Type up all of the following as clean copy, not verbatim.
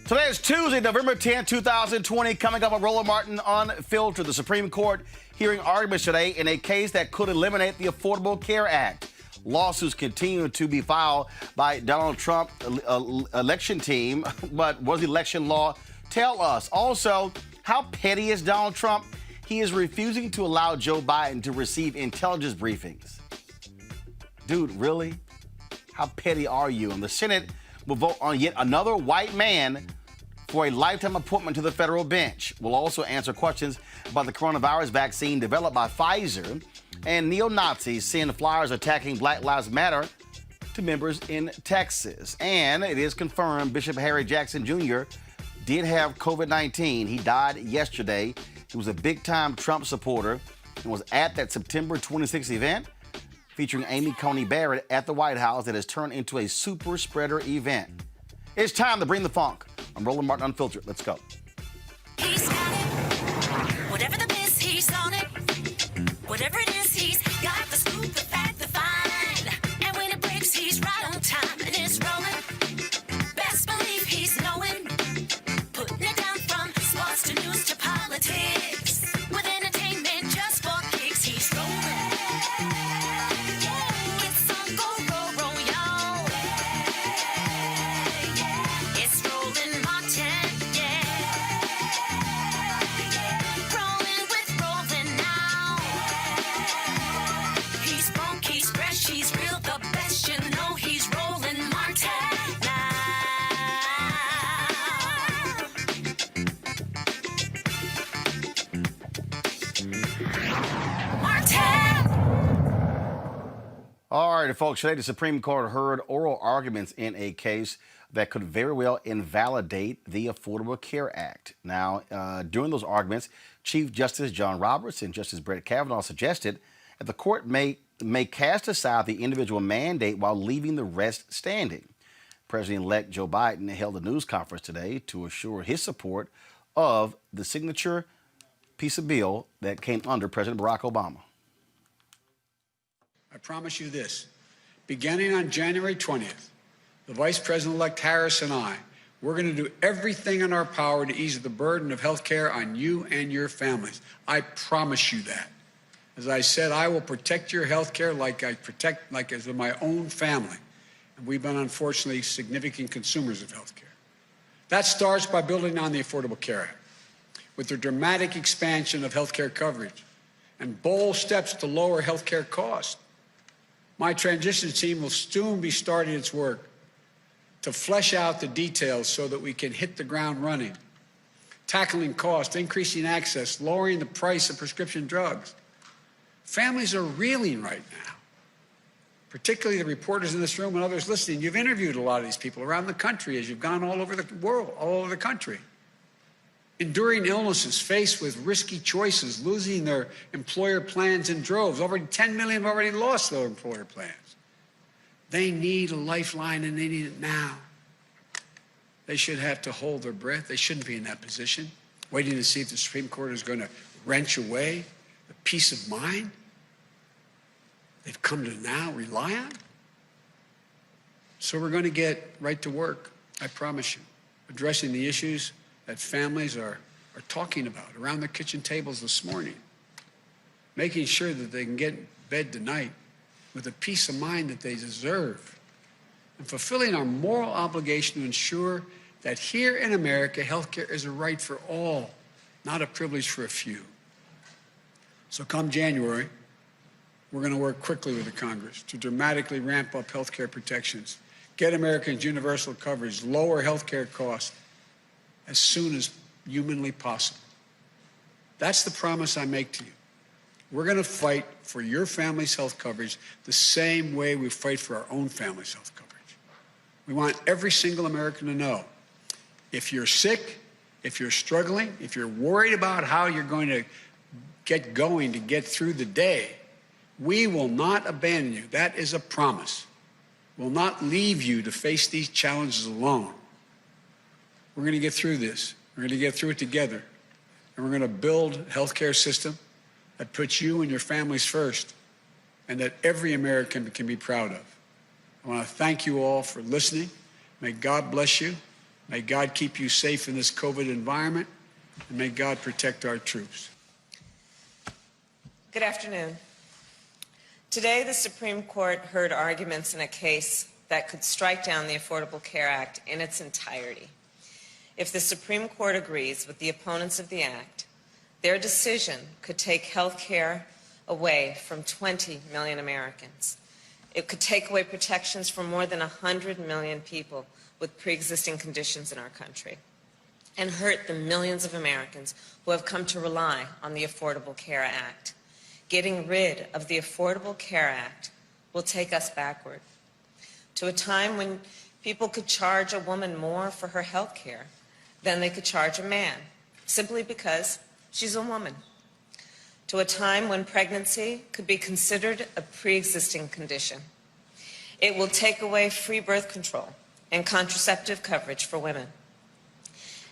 Today is Tuesday, November 10, 2020. Coming up on Roland Martin Unfiltered, the Supreme Court hearing arguments today in a case that could eliminate the Affordable Care Act. Lawsuits continue to be filed by Donald Trump election team. But what does election law tell us? Also, how petty is Donald Trump? He is refusing to allow Joe Biden to receive intelligence briefings. Dude, really? How petty are you? And the Senate will vote on yet another white man for a lifetime appointment to the federal bench. We'll also answer questions about the coronavirus vaccine developed by Pfizer, and neo-Nazis send flyers attacking Black Lives Matter to members in Texas. And it is confirmed Bishop Harry Jackson Jr. did have COVID-19. He died yesterday. He was a big-time Trump supporter and was at that September 26th event featuring Amy Coney Barrett at the White House that has turned into a super spreader event. It's time to bring the funk. I'm Roland Martin Unfiltered. Let's go. He's got it. Whatever the biz, he's on it. Whatever it is, he's got the scoop, the fact, the find. And when it breaks, he's right on time and it's rolling. Best believe he's knowing. Putting it down from sports to news to politics. With entertainment just for kicks, he's rolling. It's on go, y'all. It's Roland Martin, yeah. Rolling with Roland now. He's funk, he's fresh, he's real, the best, you know he's Roland Martin now. Martin! All right, folks, today the Supreme Court heard oral arguments in a case that could very well invalidate the Affordable Care Act. Now, during those arguments, Chief Justice John Roberts and Justice Brett Kavanaugh suggested that the court may cast aside the individual mandate while leaving the rest standing. President-elect Joe Biden held a news conference today to assure his support of the signature piece of bill that came under President Barack Obama. I promise you this, beginning on January 20th, the Vice President-elect Harris and I, we're going to do everything in our power to ease the burden of health care on you and your families. I promise you that. As I said, I will protect your health care like as my own family. And we've been, unfortunately, significant consumers of health care. That starts by building on the Affordable Care Act, with the dramatic expansion of health care coverage and bold steps to lower health care costs. My transition team will soon be starting its work to flesh out the details so that we can hit the ground running, tackling costs, increasing access, lowering the price of prescription drugs. Families are reeling right now, particularly the reporters in this room and others listening. You've interviewed a lot of these people around the country as you've gone all over the world, all over the country. Enduring illnesses, faced with risky choices, losing their employer plans in droves. Already 10 million have already lost their employer plans. They need a lifeline, and they need it now. They should have to hold their breath. They shouldn't be in that position, waiting to see if the Supreme Court is going to wrench away the peace of mind they've come to now rely on. So we're going to get right to work, I promise you, addressing the issues that families are talking about around their kitchen tables this morning, making sure that they can get in bed tonight with the peace of mind that they deserve, and fulfilling our moral obligation to ensure that here in America, health care is a right for all, not a privilege for a few. So come January, we're going to work quickly with the Congress to dramatically ramp up health care protections, get Americans universal coverage, lower health care costs, as soon as humanly possible. That's the promise I make to you. We're going to fight for your family's health coverage the same way we fight for our own family's health coverage. We want every single American to know, if you're sick, if you're struggling, if you're worried about how you're going to get going to get through the day, we will not abandon you. That is a promise. We'll not leave you to face these challenges alone. We're going to get through this. We're going to get through it together. And we're going to build a healthcare system that puts you and your families first and that every American can be proud of. I want to thank you all for listening. May God bless you. May God keep you safe in this COVID environment, and may God protect our troops. Good afternoon. Today, the Supreme Court heard arguments in a case that could strike down the Affordable Care Act in its entirety. If the Supreme Court agrees with the opponents of the act, their decision could take health care away from 20 million Americans. It could take away protections from more than 100 million people with pre-existing conditions in our country and hurt the millions of Americans who have come to rely on the Affordable Care Act. Getting rid of the Affordable Care Act will take us backward to a time when people could charge a woman more for her health care than they could charge a man, simply because she's a woman. To a time when pregnancy could be considered a pre-existing condition. It will take away free birth control and contraceptive coverage for women.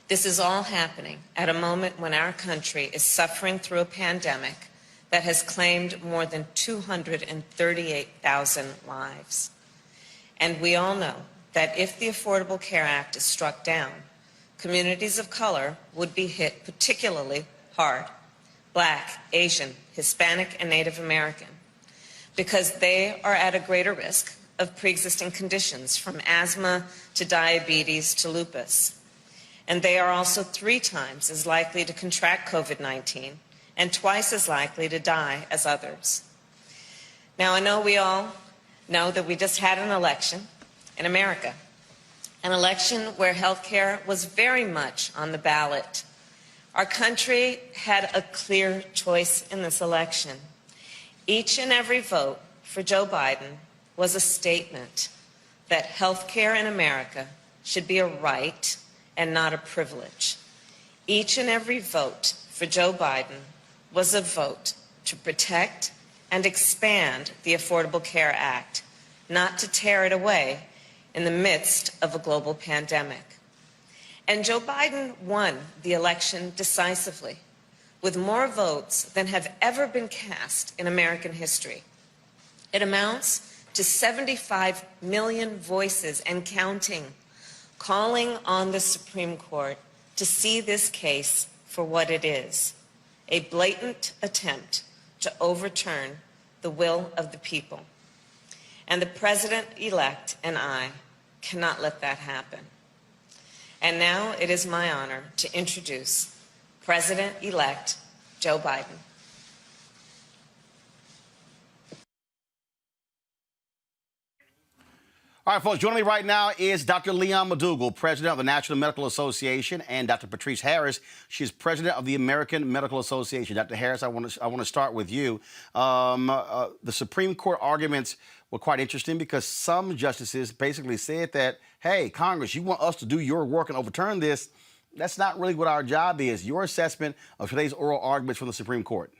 This is all happening at a moment when our country is suffering through a pandemic that has claimed more than 238,000 lives. And we all know that if the Affordable Care Act is struck down, communities of color would be hit particularly hard. Black, Asian, Hispanic, and Native American, because they are at a greater risk of pre-existing conditions from asthma to diabetes to lupus. And they are also 3 times as likely to contract COVID-19 and twice as likely to die as others. Now, I know we all know that we just had an election in America, an election where health care was very much on the ballot. Our country had a clear choice in this election. Each and every vote for Joe Biden was a statement that health care in America should be a right and not a privilege. Each and every vote for Joe Biden was a vote to protect and expand the Affordable Care Act, not to tear it away in the midst of a global pandemic. And Joe Biden won the election decisively, with more votes than have ever been cast in American history. It amounts to 75 million voices and counting, calling on the Supreme Court to see this case for what it is, a blatant attempt to overturn the will of the people. And the President-elect and I cannot let that happen. And now it is my honor to introduce President-elect Joe Biden. All right, folks, joining me right now is Dr. Leon McDougall, president of the National Medical Association, and Dr. Patrice Harris. She's president of the American Medical Association. Dr. Harris, I want to start with you. The Supreme Court arguments were quite interesting because some justices basically said that, hey, Congress, you want us to do your work and overturn this. That's not really what our job is. Your assessment of today's oral arguments from the Supreme Court.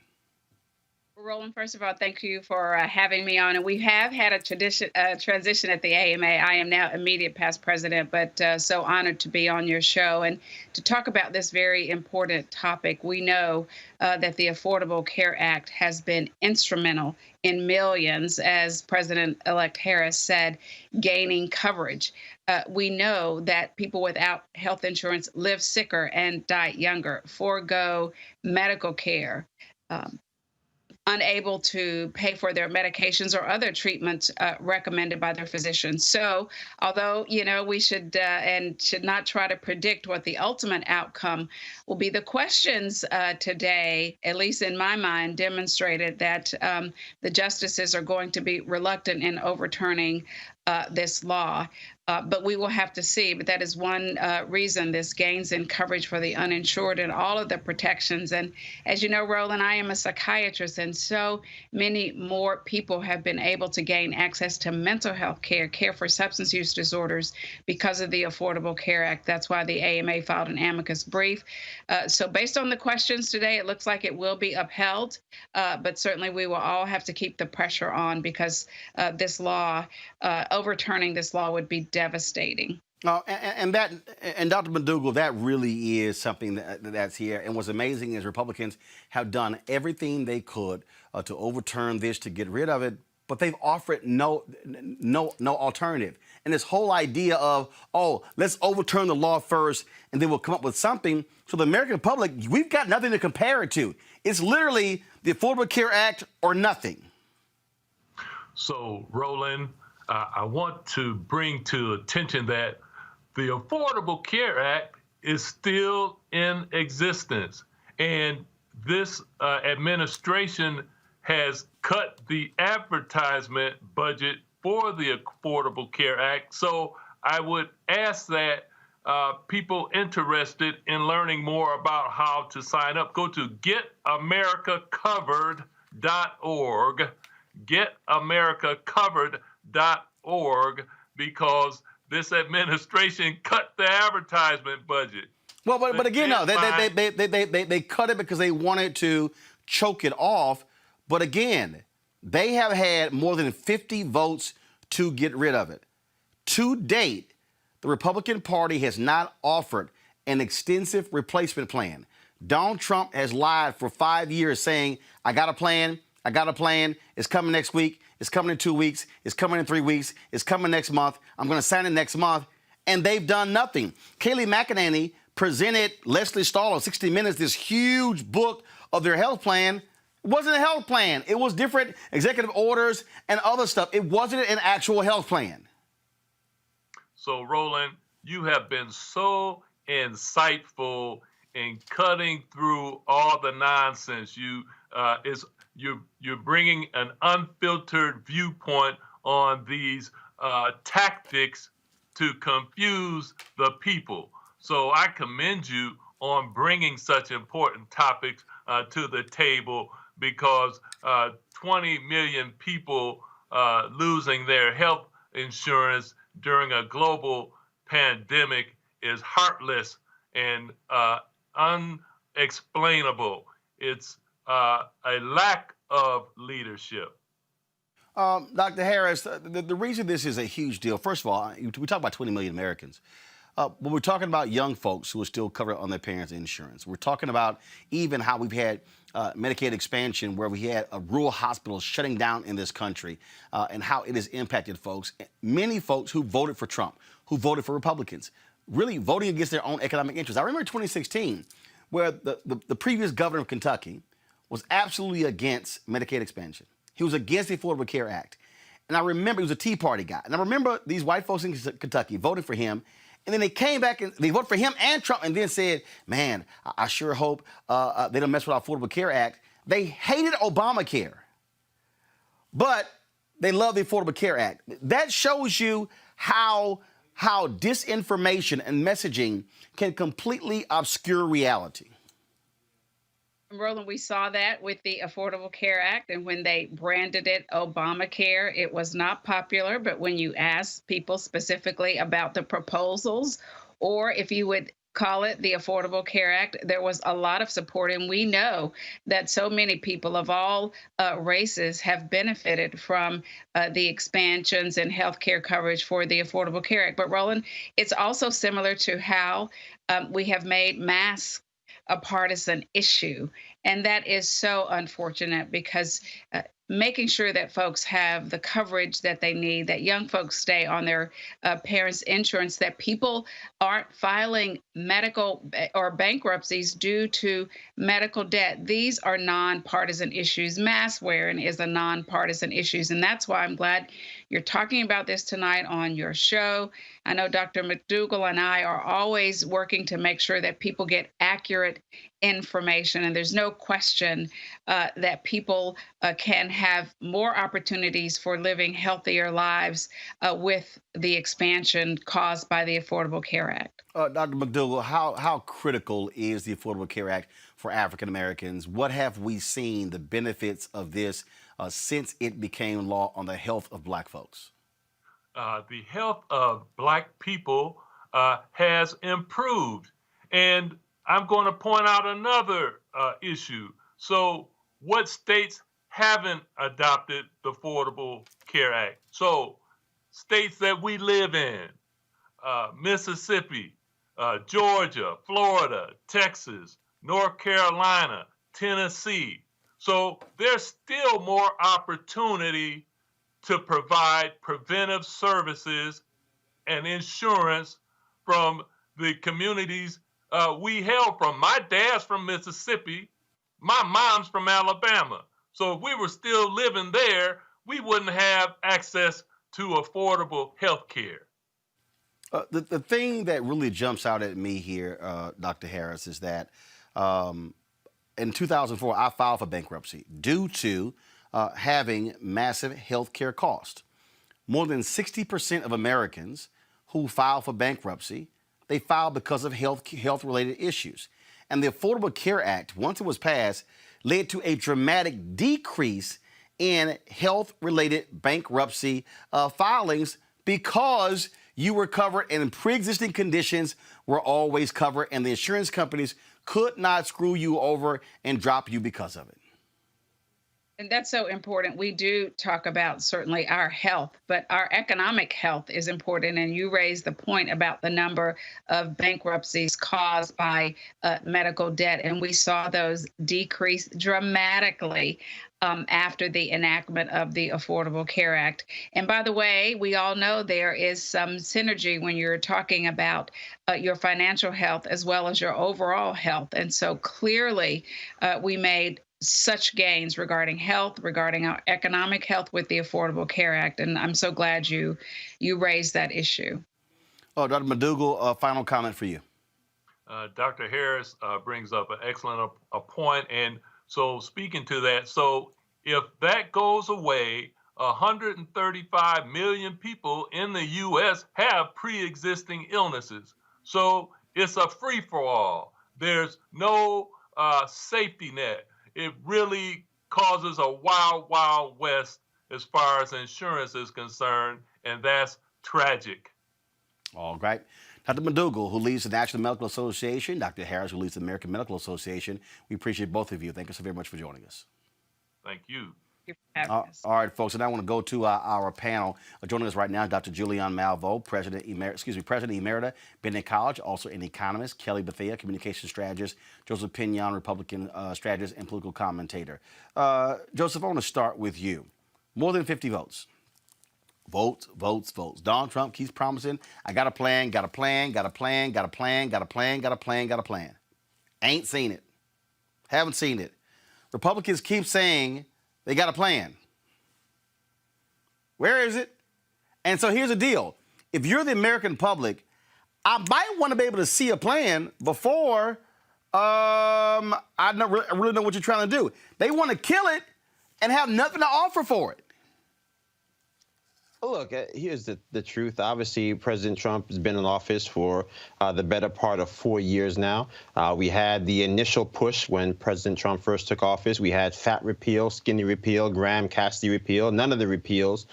Roland, first of all, thank you for having me on. And we have had a transition at the AMA. I am now immediate past president, but so honored to be on your show and to talk about this very important topic. We know that the Affordable Care Act has been instrumental in millions, as President-elect Harris said, gaining coverage. We know that people without health insurance live sicker and die younger, forego medical care, unable to pay for their medications or other treatments recommended by their physicians. So although, we should and should not try to predict what the ultimate outcome will be, the questions today, at least in my mind, demonstrated that the justices are going to be reluctant in overturning this law. But we will have to see. But that is one reason this gains in coverage for the uninsured and all of the protections. And as you know, Roland, I am a psychiatrist, and so many more people have been able to gain access to mental health care, care for substance use disorders because of the Affordable Care Act. That's why the AMA filed an amicus brief. So based on the questions today, it looks like it will be upheld. But certainly we will all have to keep the pressure on because this law, overturning this law would be devastating. And Dr. McDougall, that really is something that's here. And what's amazing is Republicans have done everything they could to overturn this, to get rid of it. but they've offered no alternative. And this whole idea of, oh, let's overturn the law first and then we'll come up with something. So the American public, we've got nothing to compare it to. It's literally the Affordable Care Act or nothing. So, Roland, I want to bring to attention that the Affordable Care Act is still in existence. And this administration has cut the advertisement budget for the Affordable Care Act. So I would ask that people interested in learning more about how to sign up, go to getamericacovered.org, getamericacovered.org, because this administration cut the advertisement budget. Well, but again, no, they cut it because they wanted to choke it off. But again, they have had more than 50 votes to get rid of it. To date, the Republican Party has not offered an extensive replacement plan. Donald Trump has lied for 5 years saying, I got a plan, it's coming next week, it's coming in 2 weeks, it's coming in 3 weeks, it's coming next month, I'm going to sign it next month, and they've done nothing. Kayleigh McEnany presented Leslie Stahl on 60 Minutes this huge book of their health plan. It wasn't a health plan. It was different executive orders and other stuff. It wasn't an actual health plan. So, Roland, you have been so insightful in cutting through all the nonsense. You're bringing an unfiltered viewpoint on these tactics to confuse the people. So I commend you on bringing such important topics to the table, because 20 million people losing their health insurance during a global pandemic is heartless and unexplainable. It's a lack of leadership. Dr. Harris, the reason this is a huge deal, first of all, we talk about 20 million Americans. When we're talking about young folks who are still covered on their parents' insurance, we're talking about even how we've had Medicaid expansion where we had rural hospitals shutting down in this country and how it has impacted folks. Many folks who voted for Trump, who voted for Republicans, really voting against their own economic interests. I remember 2016 where the previous governor of Kentucky was absolutely against Medicaid expansion. He was against the Affordable Care Act. And I remember he was a Tea Party guy. And I remember these white folks in Kentucky voted for him. And then they came back and they voted for him and Trump and then said, man, I sure hope they don't mess with our Affordable Care Act. They hated Obamacare, but they love the Affordable Care Act. That shows you how disinformation and messaging can completely obscure reality. Roland, we saw that with the Affordable Care Act, and when they branded it Obamacare, it was not popular. But when you ask people specifically about the proposals, or if you would call it the Affordable Care Act, there was a lot of support. And we know that so many people of all races have benefited from the expansions in health care coverage for the Affordable Care Act. But Roland, it's also similar to how we have made masks a partisan issue. And that is so unfortunate, because making sure that folks have the coverage that they need, that young folks stay on their parents' insurance, that people aren't filing medical or bankruptcies due to medical debt. These are nonpartisan issues. Mask wearing is a nonpartisan issue. And that's why I'm glad you're talking about this tonight on your show. I know Dr. McDougall and I are always working to make sure that people get accurate information. And there's no question that people can have more opportunities for living healthier lives with the expansion caused by the Affordable Care Act. Dr. McDougall, how critical is the Affordable Care Act for African Americans? What have we seen the benefits of this since it became law on the health of Black folks? The health of Black people has improved. And I'm going to point out another issue. So what states haven't adopted the Affordable Care Act? So states that we live in, Mississippi, Georgia, Florida, Texas, North Carolina, Tennessee. So there's still more opportunity to provide preventive services and insurance from the communities we hail from. My dad's from Mississippi. My mom's from Alabama. So if we were still living there, we wouldn't have access to affordable health care. The thing that really jumps out at me here, Dr. Harris, is that in 2004, I filed for bankruptcy due to having massive health care costs. More than 60% of Americans who file for bankruptcy, they file because of health-related issues. And the Affordable Care Act, once it was passed, led to a dramatic decrease in health-related bankruptcy filings because you were covered and pre-existing conditions were always covered, and the insurance companies could not screw you over and drop you because of it. And that's so important. We do talk about certainly our health, but our economic health is important. And you raised the point about the number of bankruptcies caused by medical debt. And we saw those decrease dramatically after the enactment of the Affordable Care Act. And by the way, we all know there is some synergy when you're talking about your financial health as well as your overall health. And so clearly we made such gains regarding health, regarding our economic health with the Affordable Care Act. And I'm so glad you raised that issue. Oh, Dr. McDougall, final comment for you. Dr. Harris brings up an excellent point. And so speaking to that, so if that goes away, 135 million people in the U.S. have pre-existing illnesses. So it's a free-for-all. There's no safety net. It really causes a wild, wild west as far as insurance is concerned, and that's tragic. All right. Dr. McDougall, who leads the National Medical Association, Dr. Harris, who leads the American Medical Association, we appreciate both of you. Thank you so very much for joining us. Thank you. All right, folks, and I want to go to our panel. Joining us right now, Dr. Julianne Malveaux, President Emerita, Bennett College, also an economist, Kelly Bethea, communication strategist, Joseph Pinion, Republican strategist and political commentator. Joseph, I want to start with you. More than 50 votes. Votes, votes, votes. Donald Trump keeps promising, I got a plan, got a plan, got a plan, got a plan, got a plan, got a plan, got a plan. Ain't seen it. Haven't seen it. Republicans keep saying they got a plan. Where is it? And so here's the deal. If you're the American public, I might want to be able to see a plan before I really know what you're trying to do. They want to kill it and have nothing to offer for it. Look, here's the truth. Obviously, President Trump has been in office for the better part of 4 years now. We had the initial push when President Trump first took office. We had fat repeal, skinny repeal, Graham-Cassidy repeal. None of the repeals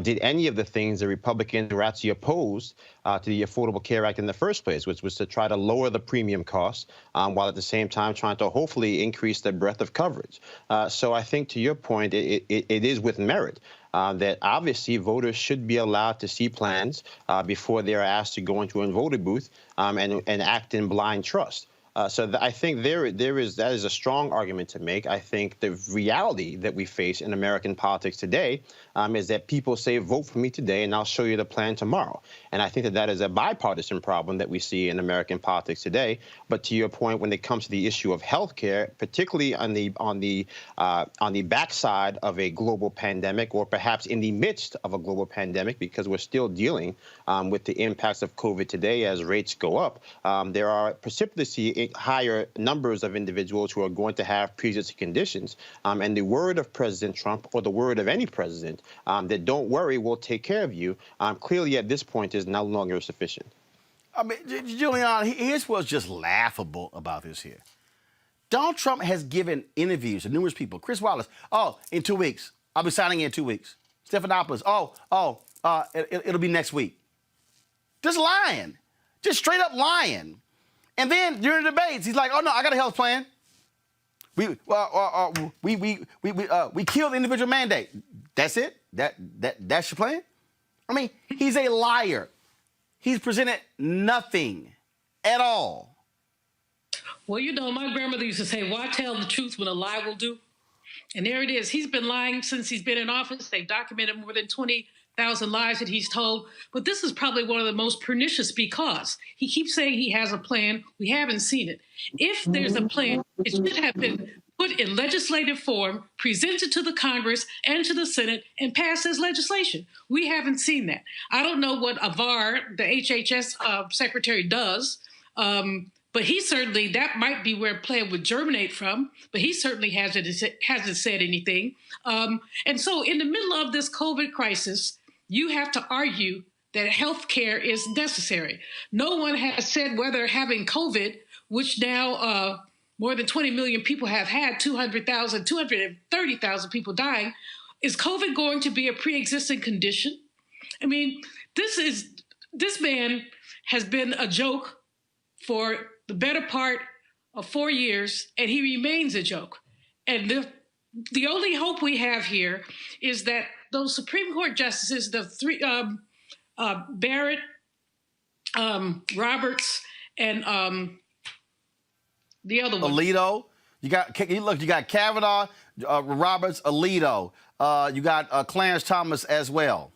did any of the things the Republicans were actually opposed to the Affordable Care Act in the first place, which was to try to lower the premium costs while at the same time trying to hopefully increase the breadth of coverage. So I think to your point, it is with merit. That obviously voters should be allowed to see plans before they're asked to go into a voting booth and act in blind trust. So I think that is a strong argument to make. I think the reality that we face in American politics today is that people say, vote for me today and I'll show you the plan tomorrow. And I think that is a bipartisan problem that we see in American politics today. But to your point, when it comes to the issue of health care, particularly on the backside of a global pandemic, or perhaps in the midst of a global pandemic, because we're still dealing with the impacts of COVID today as rates go up, there are precipitously higher numbers of individuals who are going to have pre-existing conditions. And the word of President Trump, or the word of any president, that don't worry, we'll take care of you, clearly at this point is no longer sufficient. I mean, Julianne, here's what's just laughable about this here. Donald Trump has given interviews to numerous people. Chris Wallace, in 2 weeks. I'll be signing in 2 weeks. Stephanopoulos, it'll be next week. Just lying. Just straight up lying. And then during the debates, he's like, oh, no, I got a health plan. We killed the individual mandate. That's it? That's your plan? I mean, he's a liar. He's presented nothing at all. Well, my grandmother used to say, why tell the truth when a lie will do? And there it is. He's been lying since he's been in office. They've documented more than 20,000 lies that he's told. But this is probably one of the most pernicious because he keeps saying he has a plan. We haven't seen it. If there's a plan, it should have been put in legislative form, presented to the Congress and to the Senate, and passed as legislation. We haven't seen that. I don't know what Avar, the HHS secretary, does. But he certainly, that might be where plan would germinate from, but he certainly hasn't said anything. And so in the middle of this COVID crisis, you have to argue that health care is necessary. No one has said whether having COVID, which now more than 20 million people have had, 230,000 people dying, is COVID going to be a pre-existing condition? I mean, this man has been a joke for the better part of 4 years, and he remains a joke. And the only hope we have here is that those Supreme Court justices, the three, Barrett, Roberts, and the other one, Alito. You got Kavanaugh, Roberts, Alito. You got Clarence Thomas as well,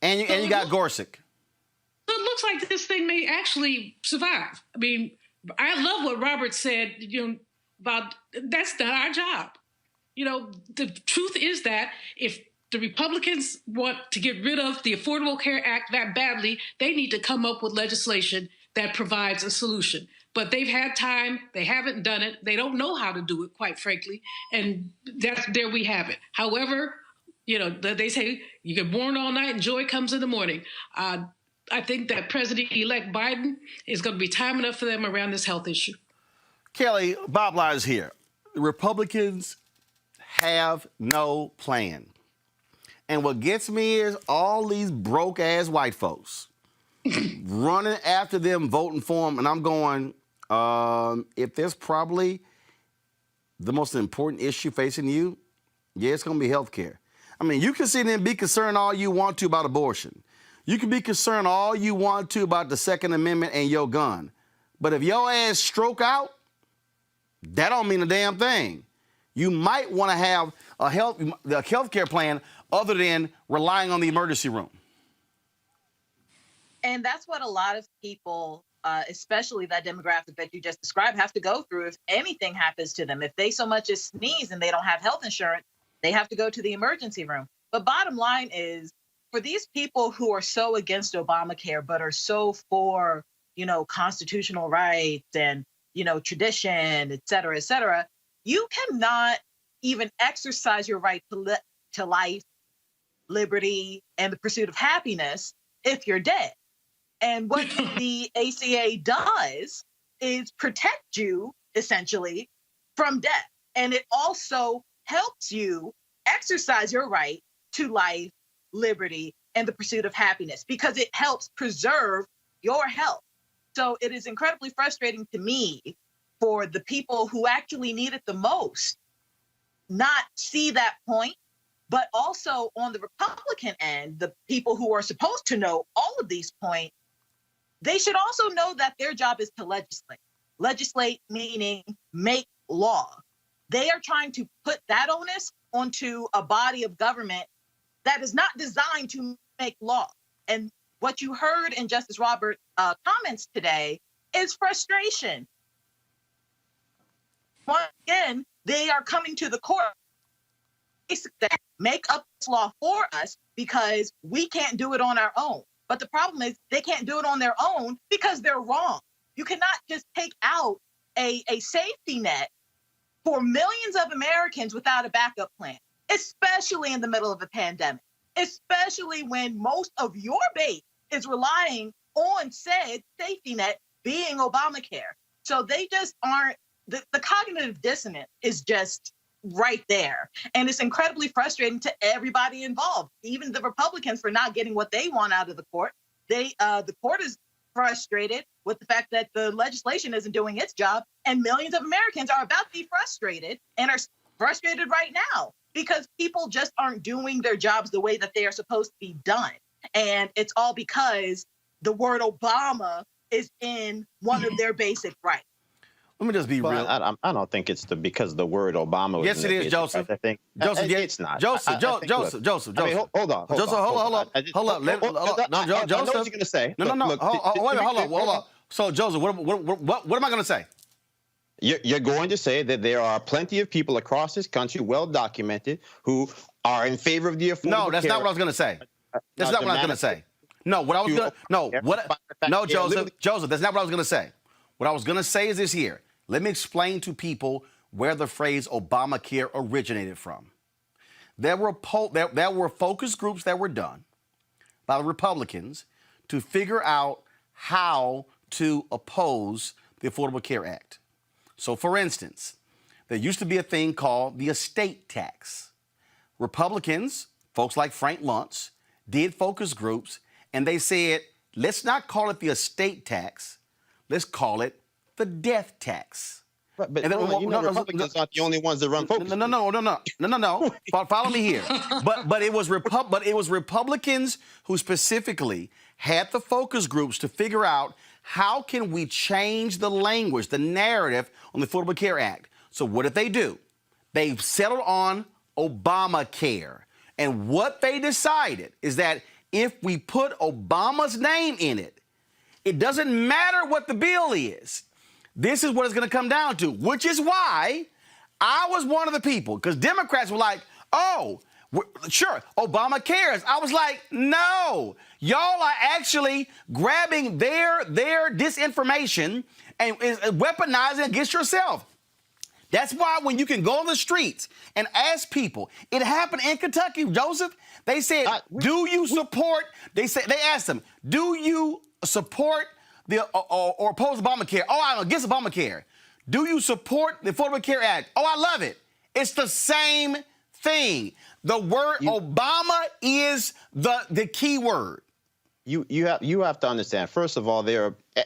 and you got Gorsuch. So it looks like this thing may actually survive. I mean, I love what Robert said, about that's not our job. The truth is that if the Republicans want to get rid of the Affordable Care Act that badly, they need to come up with legislation that provides a solution. But they've had time. They haven't done it. They don't know how to do it, quite frankly. And there we have it. However, they say you get born all night and joy comes in the morning. I think that President-elect Biden is going to be time enough for them around this health issue. Kelly, Bob Lyons here. The Republicans have no plan. And what gets me is all these broke-ass white folks running after them, voting for them. And I'm going, if there's probably the most important issue facing you, yeah, it's going to be health care. I mean, you can sit there and be concerned all you want to about abortion. You can be concerned all you want to about the Second Amendment and your gun. But if your ass stroke out, that don't mean a damn thing. You might want to have a health care plan other than relying on the emergency room. And that's what a lot of people, especially that demographic that you just described, have to go through if anything happens to them. If they so much as sneeze and they don't have health insurance, they have to go to the emergency room. But bottom line is, for these people who are so against Obamacare, but are so for, constitutional rights and, tradition, et cetera, you cannot even exercise your right to life, liberty, and the pursuit of happiness if you're dead. And what the ACA does is protect you, essentially, from death. And it also helps you exercise your right to life, liberty, and the pursuit of happiness, because it helps preserve your health. So it is incredibly frustrating to me for the people who actually need it the most not see that point, but also on the Republican end, the people who are supposed to know all of these points, they should also know that their job is to legislate. Legislate meaning make law. They are trying to put that onus onto a body of government that is not designed to make law. And what you heard in Justice Roberts' comments today is frustration. Once again, they are coming to the court basically make up this law for us because we can't do it on our own. But the problem is they can't do it on their own because they're wrong. You cannot just take out a safety net for millions of Americans without a backup plan, especially in the middle of a pandemic, especially when most of your base is relying on said safety net being Obamacare. So they just aren't, the cognitive dissonance is just right there. And it's incredibly frustrating to everybody involved, even the Republicans for not getting what they want out of the court. The court is frustrated with the fact that the legislation isn't doing its job, and millions of Americans are about to be frustrated and are frustrated right now because people just aren't doing their jobs the way that they are supposed to be done. And it's all because the word Obama is in one of their basic rights. Let me just be real. I don't think it's because the word Obama was Yes, in it the is, case. Joseph. I think Joseph, yeah, it's not. Joseph, Joseph. I mean, hold on. Joseph, hold on. Hold up. No, I know what Joseph. you're going to say. No. Look, Wait, hold on. So, Joseph, what am I going to say? You're going to say that there are plenty of people across this country, well documented, who are in favor of the Affordable Care Act. No, that's not what I was going to say. That's not what I was going to say. No, what I was going to no, Joseph, that's not what I was going to say. What I was going to say is this here. Let me explain to people where the phrase Obamacare originated from. There were focus groups that were done by the Republicans to figure out how to oppose the Affordable Care Act. So, for instance, there used to be a thing called the estate tax. Republicans, folks like Frank Luntz, did focus groups, and they said, let's not call it the estate tax, let's call it the death tax. Right, but Republicans aren't the only ones that run focus groups. No. Follow me here. But it was Republicans who specifically had the focus groups to figure out how can we change the language, the narrative on the Affordable Care Act. So what did they do? They settled on Obamacare. And what they decided is that if we put Obama's name in it, it doesn't matter what the bill is. This is what it's going to come down to, which is why I was one of the people, because Democrats were like, oh, sure, Obama cares. I was like, no, y'all are actually grabbing their disinformation and weaponizing it against yourself. That's why when you can go on the streets and ask people, it happened in Kentucky, Joseph. They said, do you support, they asked them, do you support or oppose Obamacare? Oh, I'm against Obamacare. Do you support the Affordable Care Act? Oh, I love it. It's the same thing. The word Obama is the key word. You have to understand, first of all,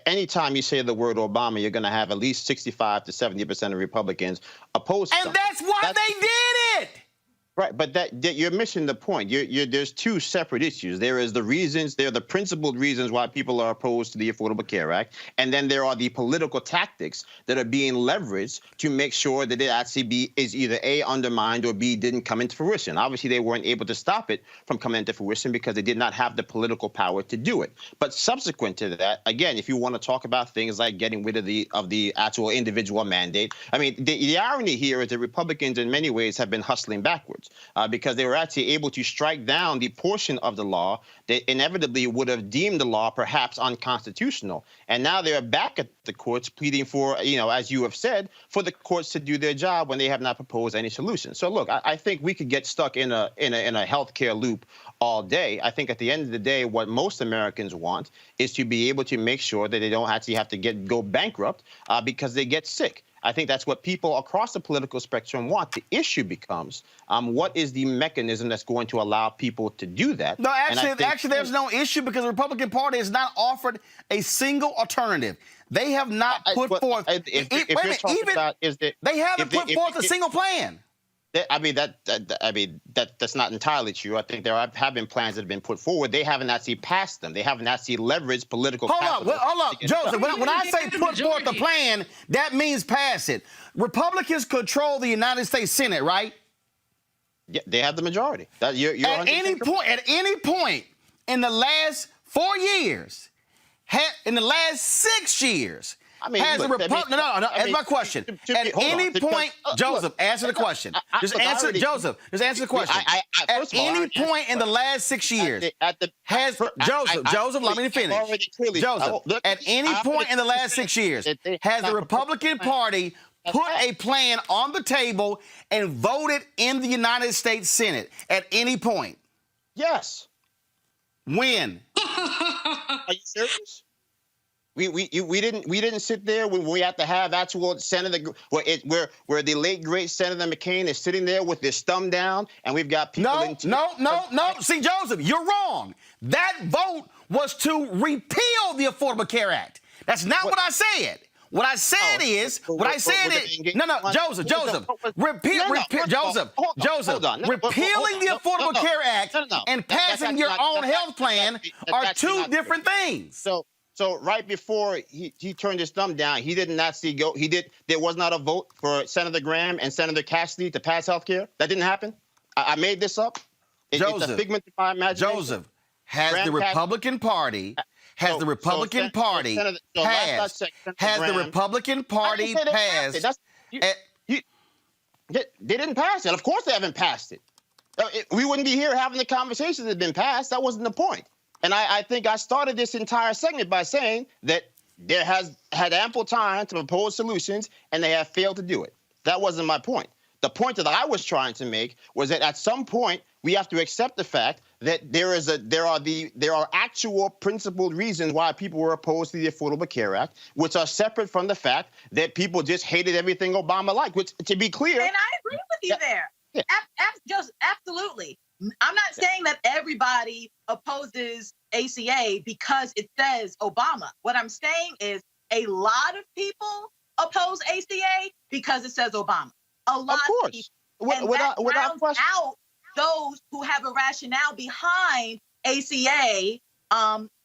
anytime you say the word Obama, you're going to have at least 65 to 70% of Republicans opposed to And that's why they did it. Right, but you're missing the point. There's two separate issues. There are the principled reasons why people are opposed to the Affordable Care Act, and then there are the political tactics that are being leveraged to make sure that it actually is either A, undermined, or B, didn't come into fruition. Obviously, they weren't able to stop it from coming into fruition because they did not have the political power to do it. But subsequent to that, again, if you want to talk about things like getting rid of the actual individual mandate, I mean, the irony here is that Republicans in many ways have been hustling backwards. Because they were actually able to strike down the portion of the law that inevitably would have deemed the law perhaps unconstitutional. And now they're back at the courts pleading for, as you have said, for the courts to do their job when they have not proposed any solution. So, look, I think we could get stuck in a healthcare loop all day. I think at the end of the day, what most Americans want is to be able to make sure that they don't actually have to go bankrupt because they get sick. I think that's what people across the political spectrum want. The issue becomes, what is the mechanism that's going to allow people to do that? No, actually, there's no issue because the Republican Party has not offered a single alternative. They have not put forth. They haven't put forth a single plan. That's not entirely true. I think there have been plans that have been put forward. They haven't actually passed them. They haven't actually leveraged political capital. Hold up, Joseph. When I say put forth a plan, that means pass it. Republicans control the United States Senate, right? Yeah, they have the majority. At any point in the last 4 years, in the last 6 years. That's my question. At any point, Joseph, answer the question. Just answer the question. At any point in the last 6 years, Joseph, let me finish. Joseph, at any point in the last 6 years, has the Republican Party put a plan on the table and voted in the United States Senate at any point? Yes. When? Are you serious? We didn't sit there when we had to have actual Senator where the late great Senator McCain is sitting there with his thumb down, and we've got people. No. See, Joseph, you're wrong. That vote was to repeal the Affordable Care Act. That's not what I said. What I said is, Joseph, repealing the Affordable Care Act and passing your own health plan are two different things. So right before he turned his thumb down, he didn't actually go. There was not a vote for Senator Graham and Senator Cassidy to pass health care. That didn't happen. I made this up. It's a figment of my imagination. Joseph, has the Republican Party passed They didn't pass it. Of course they haven't passed it. We wouldn't be here having the conversations that had been passed. That wasn't the point. And I think I started this entire segment by saying that there has had ample time to propose solutions, and they have failed to do it. That wasn't my point. The point that I was trying to make was that at some point we have to accept the fact that there are actual principled reasons why people were opposed to the Affordable Care Act, which are separate from the fact that people just hated everything Obama liked. Which, to be clear, and I agree with you there. Yeah. Just absolutely. I'm not saying that everybody opposes ACA because it says Obama. What I'm saying is a lot of people oppose ACA because it says Obama. A lot of people. Without question. Out those who have a rationale behind ACA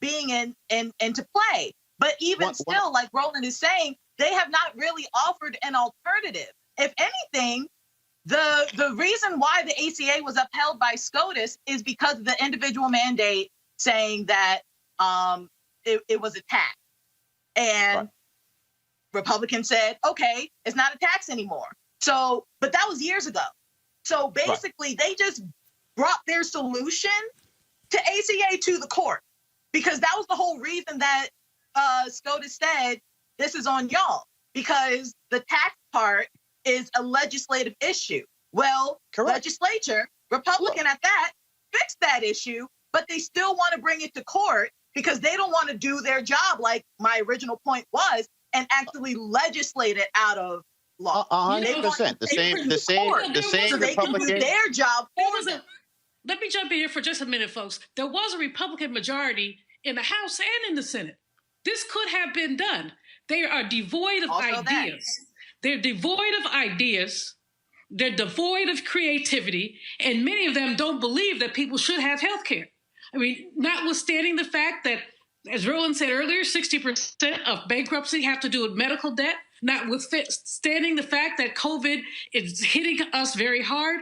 being into play. But even still, like Roland is saying, they have not really offered an alternative. If anything, the reason why the ACA was upheld by SCOTUS is because of the individual mandate saying that it was a tax. And Republicans said, okay, it's not a tax anymore. So, but that was years ago. So basically, they just brought their solution to ACA to the court because that was the whole reason that SCOTUS said this is on y'all, because the tax part is a legislative issue. Well, legislature, Republican at that, fixed that issue, but they still want to bring it to court because they don't want to do their job like my original point was and actually legislate it out of law. 100%. The same so they can do their job for them. Let me jump in here for just a minute, folks. There was a Republican majority in the House and in the Senate. This could have been done. They are devoid of ideas. They're devoid of ideas. They're devoid of creativity. And many of them don't believe that people should have health care. I mean, notwithstanding the fact that, as Roland said earlier, 60% of bankruptcy have to do with medical debt, notwithstanding the fact that COVID is hitting us very hard,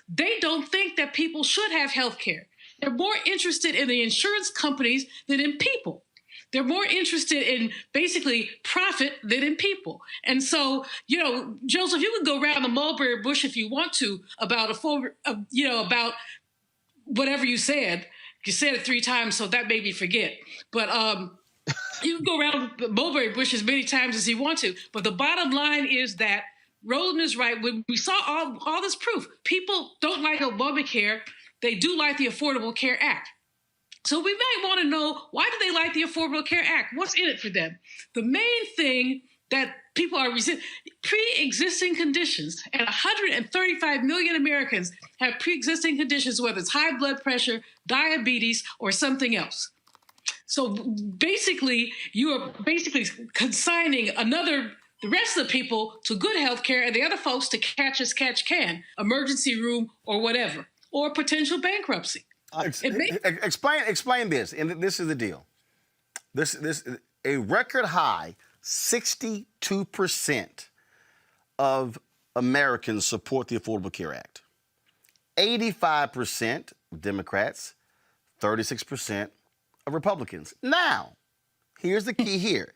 they don't think that people should have health care. They're more interested in the insurance companies than in people. They're more interested in basically profit than in people. And so, Joseph, you can go around the mulberry bush if you want to about about whatever you said. You said it 3 times, so that made me forget. But you can go around the mulberry bush as many times as you want to. But the bottom line is that Roland is right. When we saw all this proof, people don't like Obamacare. They do like the Affordable Care Act. So we might want to know, why do they like the Affordable Care Act? What's in it for them? The main thing that people are pre-existing conditions, and 135 million Americans have pre-existing conditions, whether it's high blood pressure, diabetes, or something else. So basically, you are consigning the rest of the people to good health care and the other folks to catch as catch can, emergency room or whatever, or potential bankruptcy. Explain this, and this is the deal. This a record high 62% of Americans support the Affordable Care Act. 85% Democrats, 36% of Republicans. Now, here's the key here.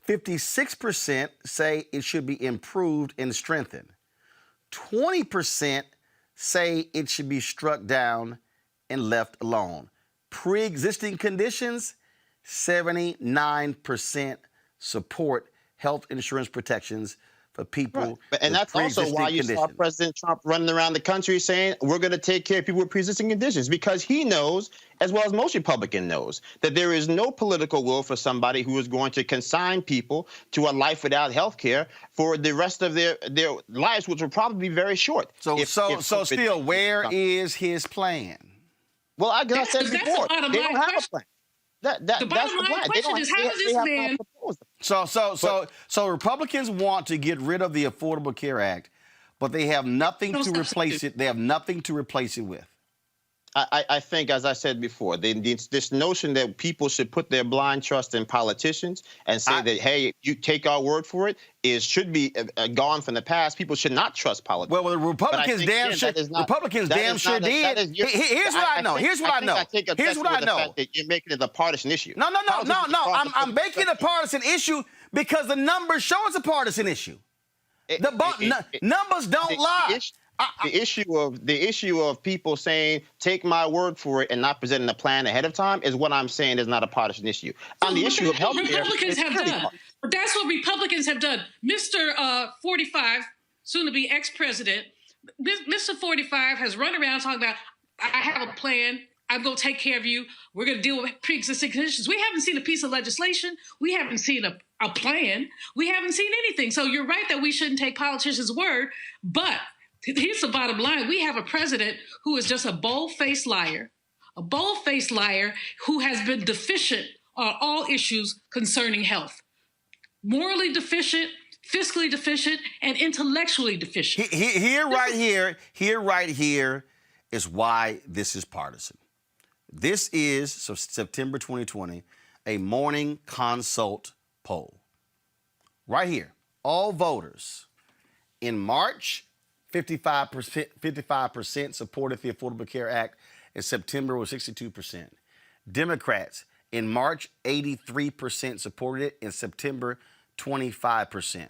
56% say it should be improved and strengthened. 20% say it should be struck down and left alone. Pre-existing conditions, 79% support health insurance protections for people. Right. And that's also why you saw President Trump running around the country saying, we're going to take care of people with pre-existing conditions, because he knows, as well as most Republicans knows, that there is no political will for somebody who is going to consign people to a life without health care for the rest of their lives, which will probably be very short. So still, where is his plan? Well, I said before, they don't have a plan. The bottom line question is, how does this man... So Republicans want to get rid of the Affordable Care Act, but they have nothing to replace it. They have nothing to replace it with. I think, as I said before, this notion that people should put their blind trust in politicians and say that, hey, you take our word for it, should be gone from the past. People should not trust politics. Well, the Republicans damn sure did. Here's what I know. Here's what I know. Here's what I know. You're making it a partisan issue. No. I'm making it a partisan issue because the numbers show it's a partisan issue. Numbers don't lie. The issue of people saying take my word for it and not presenting a plan ahead of time is what I'm saying is not a partisan issue. On the issue of health care, Republicans have done. But that's what Republicans have done. Mr. 45, soon to be ex-president, Mr. 45 has run around talking about, I have a plan. I'm going to take care of you. We're going to deal with pre-existing conditions. We haven't seen a piece of legislation. We haven't seen a plan. We haven't seen anything. So you're right that we shouldn't take politicians' word, but here's the bottom line. We have a president who is just a bold-faced liar who has been deficient on all issues concerning health. Morally deficient, fiscally deficient, and intellectually deficient. Here right here is why this is partisan. This is September 2020, a morning consult poll. Right here, all voters. In March, 55% supported the Affordable Care Act. In September was 62%. Democrats in March 83% supported it. In September 25%.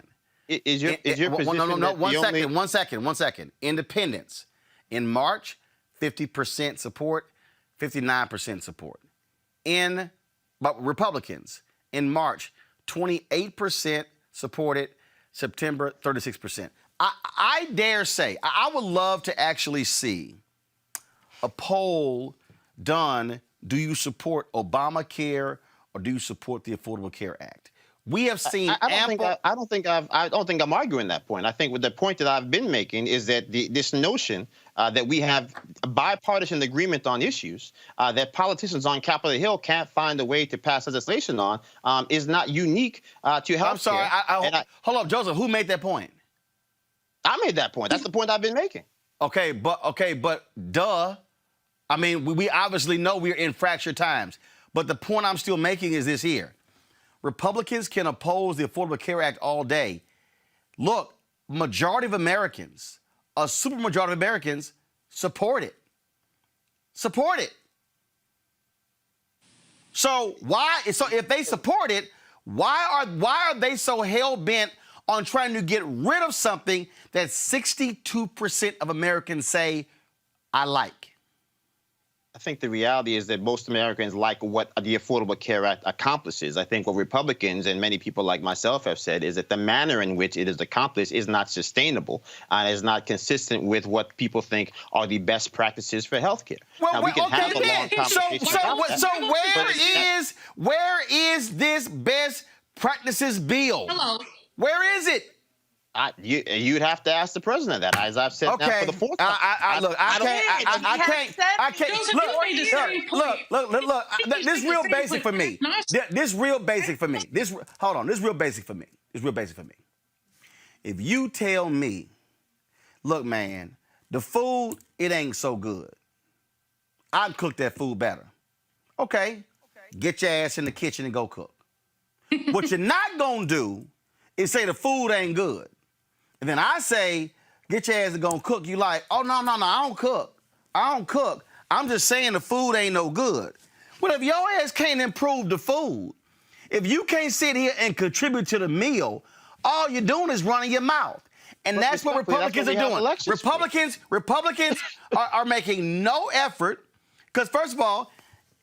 Is your position? One second. Independents in March 50% support, 59% support. But Republicans in March 28% supported, September 36%. I dare say, I would love to actually see a poll done, do you support Obamacare or do you support the Affordable Care Act? We have seen I don't think I'm arguing that point. I think with the point that I've been making is that this notion that we have a bipartisan agreement on issues that politicians on Capitol Hill can't find a way to pass legislation on is not unique to health. I'm sorry. Hold up, Joseph. Who made that point? I made that point. That's the point I've been making. Okay, but duh. I mean, we obviously know we're in fractured times. But the point I'm still making is this here. Republicans can oppose the Affordable Care Act all day. Look, majority of Americans, a supermajority of Americans, support it. Support it. So if they support it, why are they so hell-bent on trying to get rid of something that 62% of Americans say, I like? I think the reality is that most Americans like what the Affordable Care Act accomplishes. I think what Republicans and many people like myself have said is that the manner in which it is accomplished is not sustainable and is not consistent with what people think are the best practices for health care. Well, we can have a long conversation so where is this best practices bill? Hello. Where is it? You'd have to ask the president that, as I've said now for the fourth time. I can't. Look. This is real basic for me. This is real basic for me. This is real basic for me. If you tell me, look, man, the food, it ain't so good. I'd cook that food better. Okay. Get your ass in the kitchen and go cook. What you're not gonna do is say the food ain't good. And then I say, get your ass to go cook. You like, oh, no, I don't cook. I'm just saying the food ain't no good. Well, if your ass can't improve the food, if you can't sit here and contribute to the meal, all you're doing is running your mouth. And that's what Republicans are doing. Republicans are making no effort because, first of all,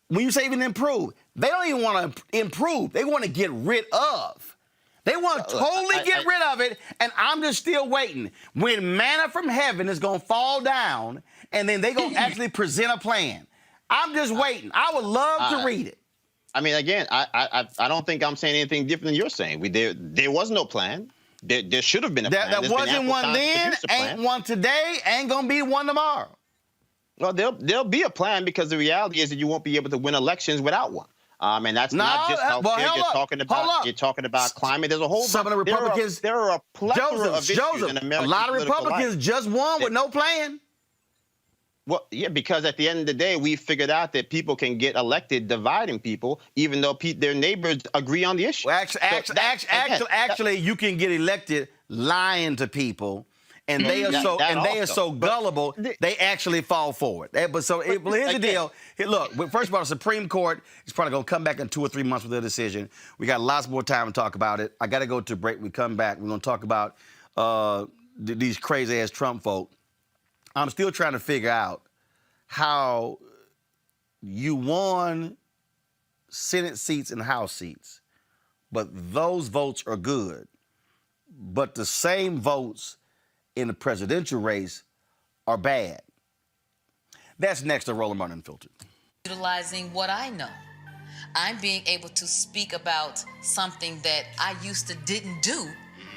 when you say even improve, they don't even want to improve. They want to get rid of. They want to totally get rid of it, and I'm just still waiting. When manna from heaven is going to fall down, and then they're going to actually present a plan. I'm just waiting. I would love to read it. I mean, again, I don't think I'm saying anything different than you're saying. There was no plan. There should have been a plan. There wasn't one then, ain't one today, ain't going to be one tomorrow. Well, there'll be a plan because the reality is that you won't be able to win elections without one. And that's not just healthcare. You're talking about climate. There's a whole. Some of the Republicans. There are a plethora of issues in America. A lot of Republicans just won with no plan. Well, yeah, because at the end of the day, we figured out that people can get elected dividing people, even though their neighbors agree on the issue. Well, actually, you can get elected lying to people, and they are so gullible. They actually fall for it. Here's the deal. Here, look, first of all, the Supreme Court is probably going to come back in 2 or 3 months with their decision. We got lots more time to talk about it. I got to go to a break. We come back. We're going to talk about these crazy ass Trump folk. I'm still trying to figure out how you won Senate seats and House seats, but those votes are good. But the same votes in the presidential race are bad. That's next to Roland Martin Unfiltered. Utilizing what I know. I'm being able to speak about something that I used to didn't do,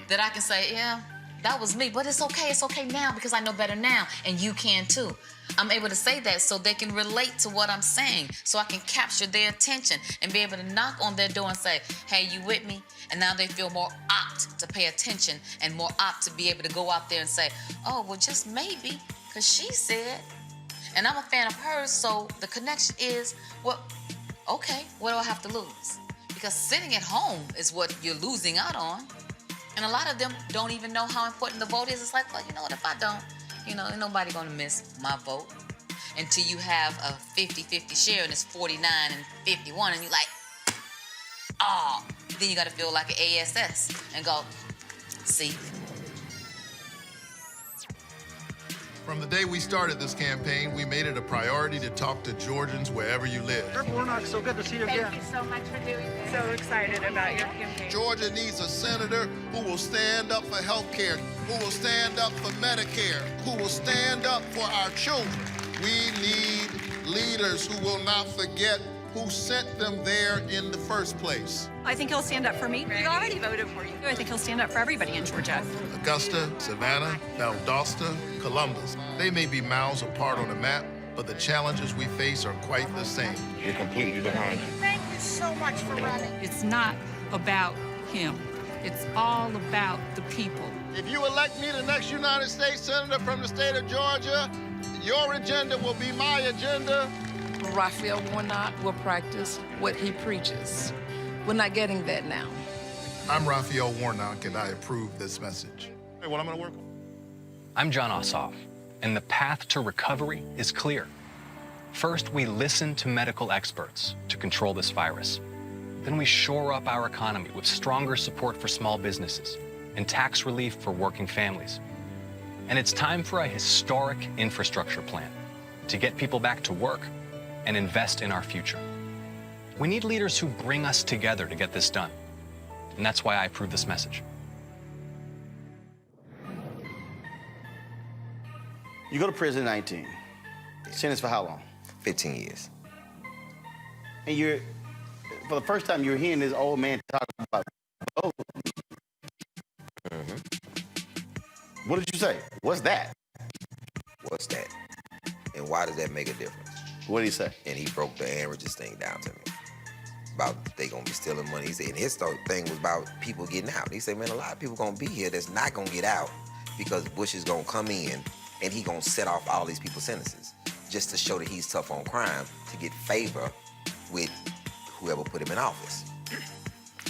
that I can say, yeah, that was me, but it's okay now because I know better now, and you can too. I'm able to say that so they can relate to what I'm saying, so I can capture their attention and be able to knock on their door and say, hey, you with me? And now they feel more apt to pay attention and more apt to be able to go out there and say, oh, well, just maybe, because she said. And I'm a fan of hers, so the connection is, well, okay, what do I have to lose? Because sitting at home is what you're losing out on. And a lot of them don't even know how important the vote is. It's like, well, you know what, if I don't, ain't nobody gonna miss my vote. Until you have a 50-50 share and it's 49 and 51 and you're like, oh, then you gotta feel like an ASS and go, see. From the day we started this campaign, we made it a priority to talk to Georgians wherever you live. Representative Warnock, so good to see you again. Thank you so much for doing this. So excited about your campaign. Georgia needs a senator who will stand up for health care, who will stand up for Medicare, who will stand up for our children. We need leaders who will not forget who sent them there in the first place. I think he'll stand up for me. We already voted for you. I think he'll stand up for everybody in Georgia. Augusta, Savannah, Valdosta, Columbus. They may be miles apart on a map, but the challenges we face are quite the same. We're completely behind you. Thank you so much for running. It's not about him. It's all about the people. If you elect me the next United States Senator from the state of Georgia, your agenda will be my agenda. Raphael Warnock will practice what he preaches. We're not getting that now. I'm Raphael Warnock, and I approve this message. Hey, what I'm going to work on. I'm John Ossoff, and the path to recovery is clear. First, we listen to medical experts to control this virus. Then we shore up our economy with stronger support for small businesses and tax relief for working families. And it's time for a historic infrastructure plan to get people back to work and invest in our future. We need leaders who bring us together to get this done. And that's why I approve this message. You go to prison at 19. Sentenced for how long? 15 years. And for the first time, you're hearing this old man talk about voting. Mm-hmm. What did you say? What's that? What's that? And why does that make a difference? What did he say? And he broke the averages thing down to me. About they gonna be stealing money. He said, and his thing was about people getting out. He said, man, a lot of people gonna be here that's not gonna get out because Bush is gonna come in and he gonna set off all these people's sentences just to show that he's tough on crime to get favor with whoever put him in office.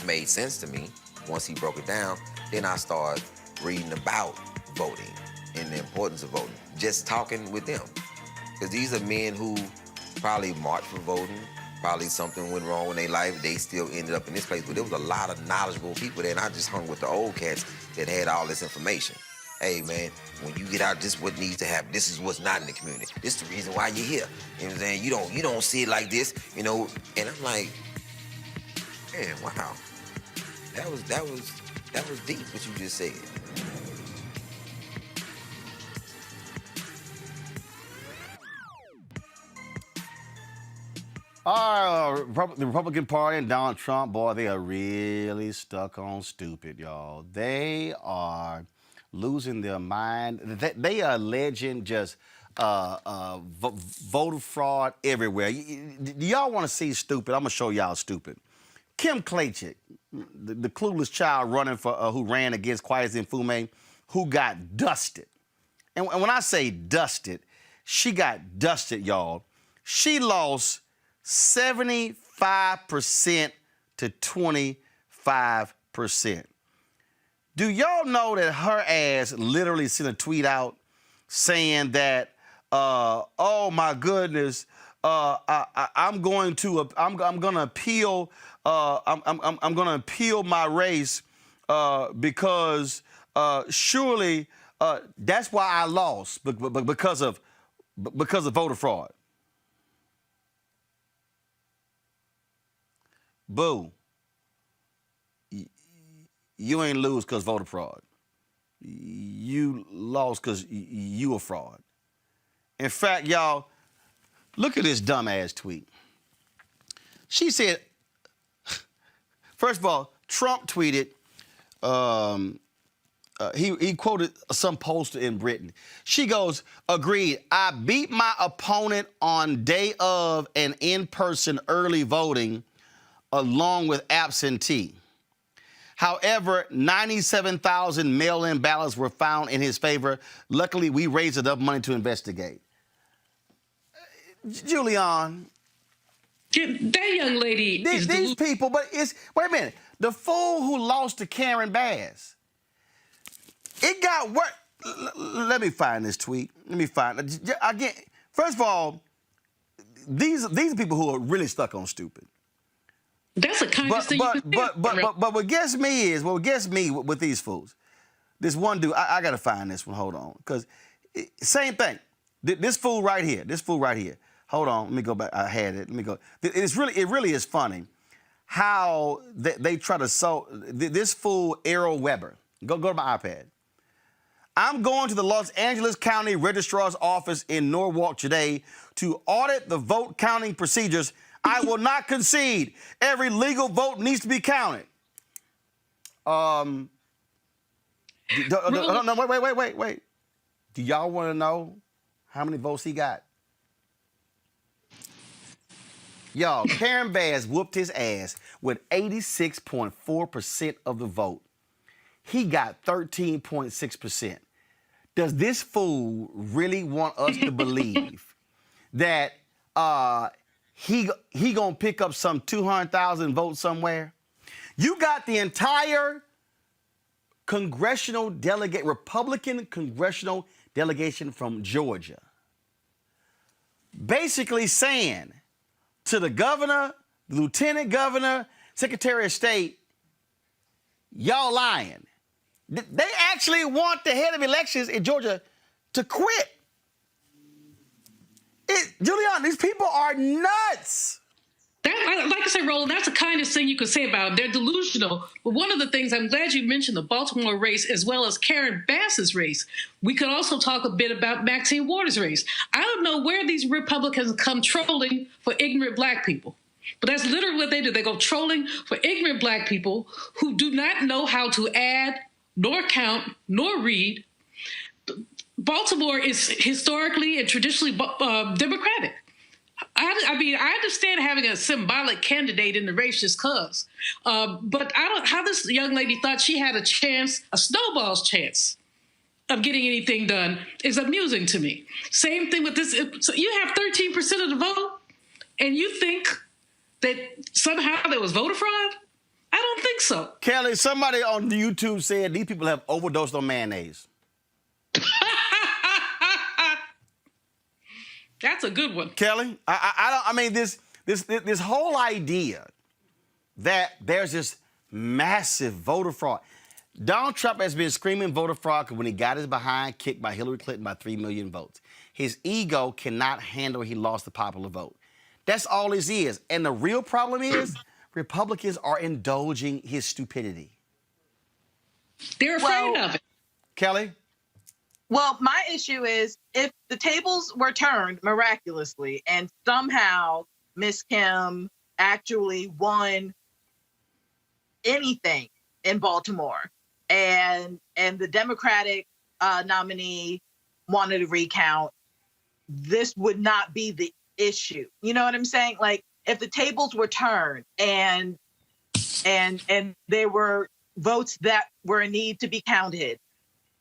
Made sense to me. Once he broke it down, then I started reading about voting and the importance of voting. Just talking with them. Because these are men who probably marched for voting, probably something went wrong in their life, they still ended up in this place. But there was a lot of knowledgeable people there, and I just hung with the old cats that had all this information. Hey, man, when you get out, this is what needs to happen. This is what's not in the community. This is the reason why you're here. You know what I'm saying? You don't see it like this, And I'm like, man, wow. That was deep what you just said. The Republican Party and Donald Trump, boy, they are really stuck on stupid, y'all. They are losing their mind. They are alleging just voter fraud everywhere. Do y'all want to see stupid? I'm going to show y'all stupid. Kim Klacik, the clueless child running for who ran against Kweisi Mfume, who got dusted. And when I say dusted, she got dusted, y'all. She lost 75% to 25%. Do y'all know that her ass literally sent a tweet out saying that, oh my goodness, I'm going to appeal. I'm going to appeal my race because surely that's why I lost because of voter fraud. Boo. You ain't lose because voter fraud. You lost because you a fraud. In fact, y'all, look at this dumbass tweet. She said, first of all, Trump tweeted, he quoted some pollster in Britain. She goes, agreed, I beat my opponent on day of and in-person early voting along with absentee. However, 97,000 mail-in ballots were found in his favor. Luckily, we raised enough money to investigate. Julian. That young lady These people, but it's, wait a minute. The fool who lost to Karen Bass. It got worse. Let me find this tweet. Let me find it. Again, first of all, these are people who are really stuck on stupid. That's the kindest thing you can say. But what gets me is, with these fools, this one dude, I got to find this one. Hold on. Because same thing. This fool right here. Hold on. Let me go back. I had it. Let me go. It really is funny how they try to this fool, Errol Weber. Go to my iPad. I'm going to the Los Angeles County Registrar's office in Norwalk today to audit the vote counting procedures. I will not concede. Every legal vote needs to be counted. No, wait. Do y'all want to know how many votes he got? Y'all, Karen Bass whooped his ass with 86.4% of the vote. He got 13.6%. Does this fool really want us to believe that he gonna pick up some 200,000 votes somewhere? You got the entire Republican congressional delegation from Georgia basically saying to the governor, the lieutenant governor, secretary of state, y'all lying. They actually want the head of elections in Georgia to quit. Julian, these people are nuts. Like I said, Roland, that's the kindest thing you could say about them. They're delusional. But one of the things, I'm glad you mentioned the Baltimore race as well as Karen Bass's race. We could also talk a bit about Maxine Waters' race. I don't know where these Republicans come trolling for ignorant black people. But that's literally what they do. They go trolling for ignorant black people who do not know how to add, nor count, nor read. Baltimore is historically and traditionally Democratic. I mean, I understand having a symbolic candidate in the race just cause, but how this young lady thought she had a chance, a snowball's chance of getting anything done is amusing to me. Same thing with this. So you have 13% of the vote, and you think that somehow there was voter fraud? I don't think so. Kelly, somebody on YouTube said these people have overdosed on mayonnaise. That's a good one, Kelly. I mean this whole idea that there's this massive voter fraud. Donald Trump has been screaming voter fraud when he got his behind kicked by Hillary Clinton by 3 million votes. His ego cannot handle he lost the popular vote. That's all this is. And the real problem is Republicans are indulging his stupidity. They're afraid of it. Kelly? Well, my issue is if the tables were turned miraculously and somehow Miss Kim actually won anything in Baltimore and the Democratic nominee wanted to recount, this would not be the issue. You know what I'm saying? Like if the tables were turned and there were votes that were in need to be counted,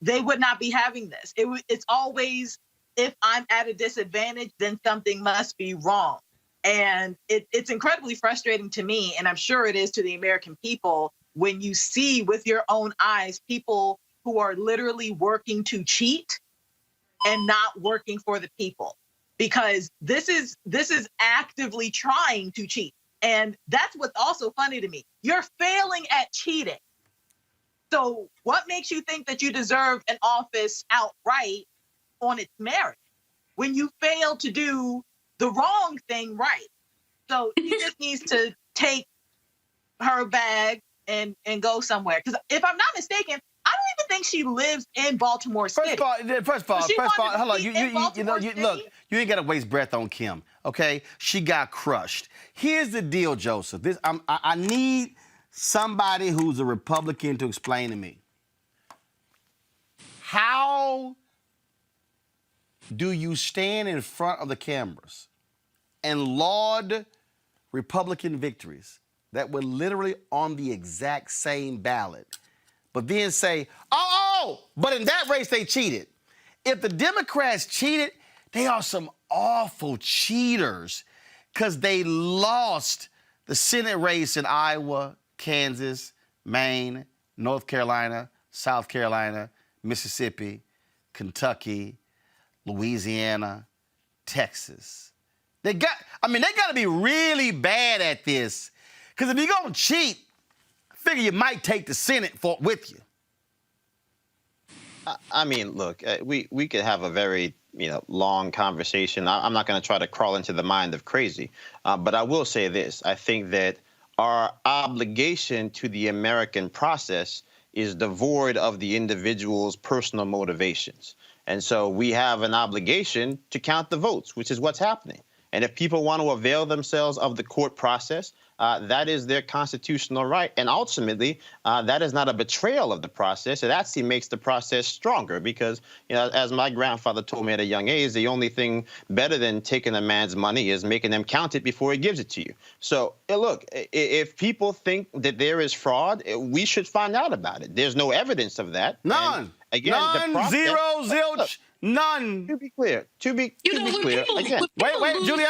they would not be having this. It's always if I'm at a disadvantage, then something must be wrong. And it's incredibly frustrating to me, and I'm sure it is to the American people, when you see with your own eyes people who are literally working to cheat and not working for the people, because this is actively trying to cheat. And that's what's also funny to me. You're failing at cheating. So what makes you think that you deserve an office outright on its merit when you fail to do the wrong thing right? So he just needs to take her bag and go somewhere. Because if I'm not mistaken, I don't even think she lives in Baltimore City. First of all, hold on. You look, you ain't got to waste breath on Kim, okay? She got crushed. Here's the deal, Joseph. I need somebody who's a Republican to explain to me. How do you stand in front of the cameras and laud Republican victories that were literally on the exact same ballot, but then say, but in that race they cheated? If the Democrats cheated, they are some awful cheaters because they lost the Senate race in Iowa, Kansas, Maine, North Carolina, South Carolina, Mississippi, Kentucky, Louisiana, Texas. They got to be really bad at this, because if you're going to cheat, I figure you might take the Senate with you. I mean, look, we could have a very long conversation. I'm not going to try to crawl into the mind of crazy, but I will say this. I think that our obligation to the American process is devoid of the individual's personal motivations. And so we have an obligation to count the votes, which is what's happening. And if people want to avail themselves of the court process, that is their constitutional right. And ultimately, that is not a betrayal of the process. It actually makes the process stronger because, as my grandfather told me at a young age, the only thing better than taking a man's money is making them count it before he gives it to you. So, look, if people think that there is fraud, we should find out about it. There's no evidence of that. None. And again, none. process, zero. Zilch. Look, none. To be clear. Wait, Julian,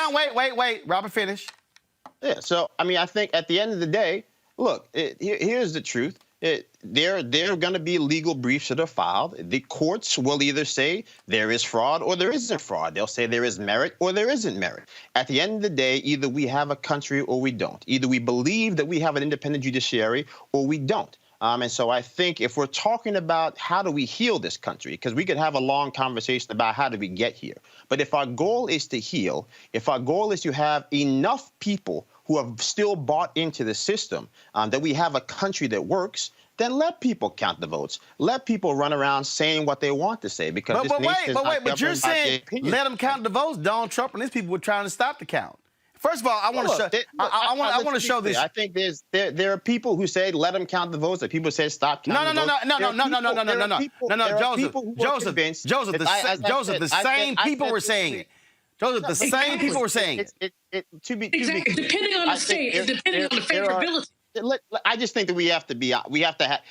Robert, finish. Yeah, so, I think at the end of the day, look, here's the truth. There are going to be legal briefs that are filed. The courts will either say there is fraud or there isn't fraud. They'll say there is merit or there isn't merit. At the end of the day, either we have a country or we don't. Either we believe that we have an independent judiciary or we don't. And so I think if we're talking about how do we heal this country, because we could have a long conversation about how do we get here. But if our goal is to heal, if our goal is to have enough people who have still bought into the system, that we have a country that works, then let people count the votes. Let people run around saying what they want to say. Because but you're saying let them count the votes. Donald Trump and his people were trying to stop the count. First of all, I want to show. I want to show this. I think there are people who say let them count the votes. That people say stop counting the votes. Joseph. The same people were saying it. Joseph, the same people were saying it. Depending on the state, depending on the favorability. I just think that we have to have.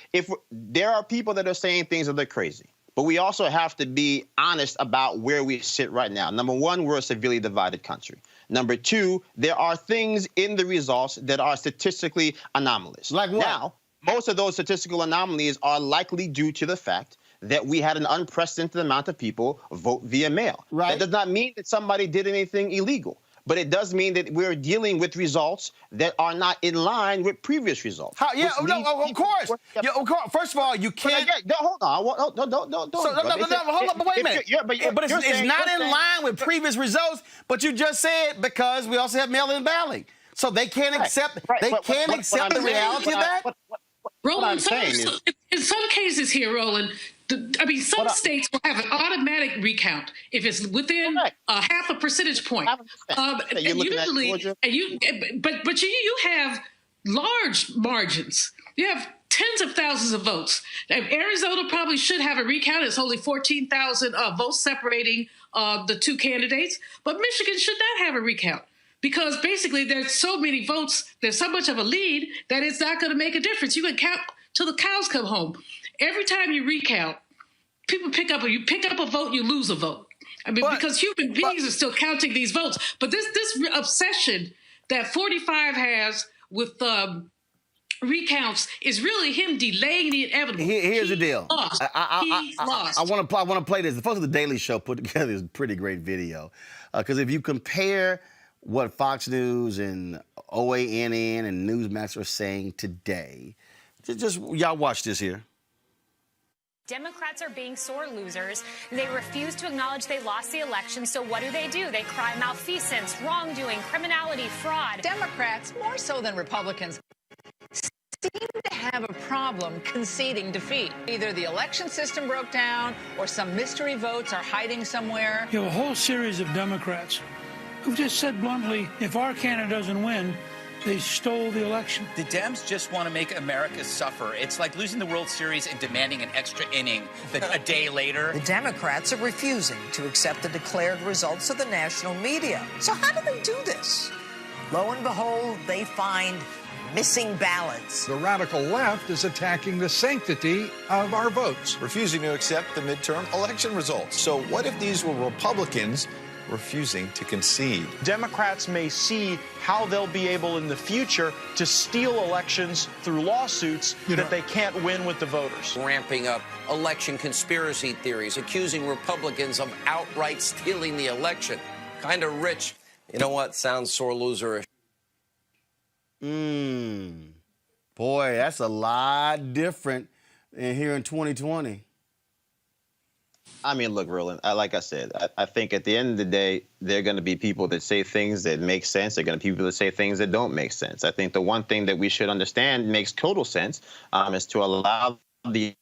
There are people that are saying things that are crazy. But we also have to be honest about where we sit right now. Number one, we're a severely divided country. Number two, there are things in the results that are statistically anomalous. Like what? Now, most of those statistical anomalies are likely due to the fact that we had an unprecedented amount of people vote via mail. Right. That does not mean that somebody did anything illegal. But it does mean that we're dealing with results that are not in line with previous results. Of course. First of all, you can't. Hold on. Don't. Hold on. But wait a minute. But it's not in line with previous results. But you just said because we also have mail-in balloting, so they can't accept. They can't accept the reality of that. Roland, in some cases here, Roland. Some states will have an automatic recount if it's within half a percentage point. But you have large margins. You have tens of thousands of votes. Arizona probably should have a recount. It's only 14,000 votes separating the two candidates. But Michigan should not have a recount because basically there's so many votes, there's so much of a lead that it's not going to make a difference. You can count till the cows come home. Every time you recount, you pick up a vote, you lose a vote. I mean, because human beings are still counting these votes. But this obsession that 45 has with recounts is really him delaying the inevitable. Here's the deal. Lost. He lost. I want to play this. The folks at the Daily Show put together this pretty great video, because if you compare what Fox News and OANN and Newsmax are saying today, just y'all watch this here. Democrats are being sore losers. They refuse to acknowledge they lost the election. So what do? They cry malfeasance, wrongdoing, criminality, fraud. Democrats, more so than Republicans, seem to have a problem conceding defeat. Either the election system broke down or some mystery votes are hiding somewhere. You have a whole series of Democrats who've just said bluntly, if our candidate doesn't win, they stole the election. The Dems just want to make America suffer. It's like losing the World Series and demanding an extra inning a day later. The Democrats are refusing to accept the declared results of the national media. So how do they do this? Lo and behold, they find missing ballots. The radical left is attacking the sanctity of our votes, refusing to accept the midterm election results. So what if these were Republicans refusing to concede? Democrats may see how they'll be able in the future to steal elections through lawsuits that they can't win with the voters. Ramping up election conspiracy theories, accusing Republicans of outright stealing the election. Kind of rich. You know what? Sounds sore loserish. Boy, that's a lot different than here in 2020. I mean, look, Roland, like I said, I think at the end of the day, there are going to be people that say things that make sense. There are going to be people that say things that don't make sense. I think the one thing that we should understand makes total sense is to allow the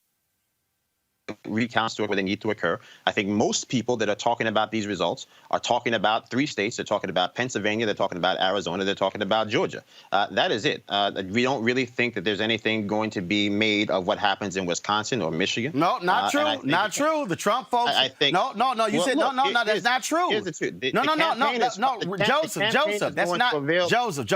recounts to where they need to occur. I think most people that are talking about these results are talking about 3 states. They're talking about Pennsylvania. They're talking about Arizona. They're talking about Georgia. That is it. We don't really think that there's anything going to be made of what happens in Wisconsin or Michigan. No, not true. Not true. The Trump folks. I think. No. You said no. That's not true. Here's the truth. No. Joseph. That's not Joseph.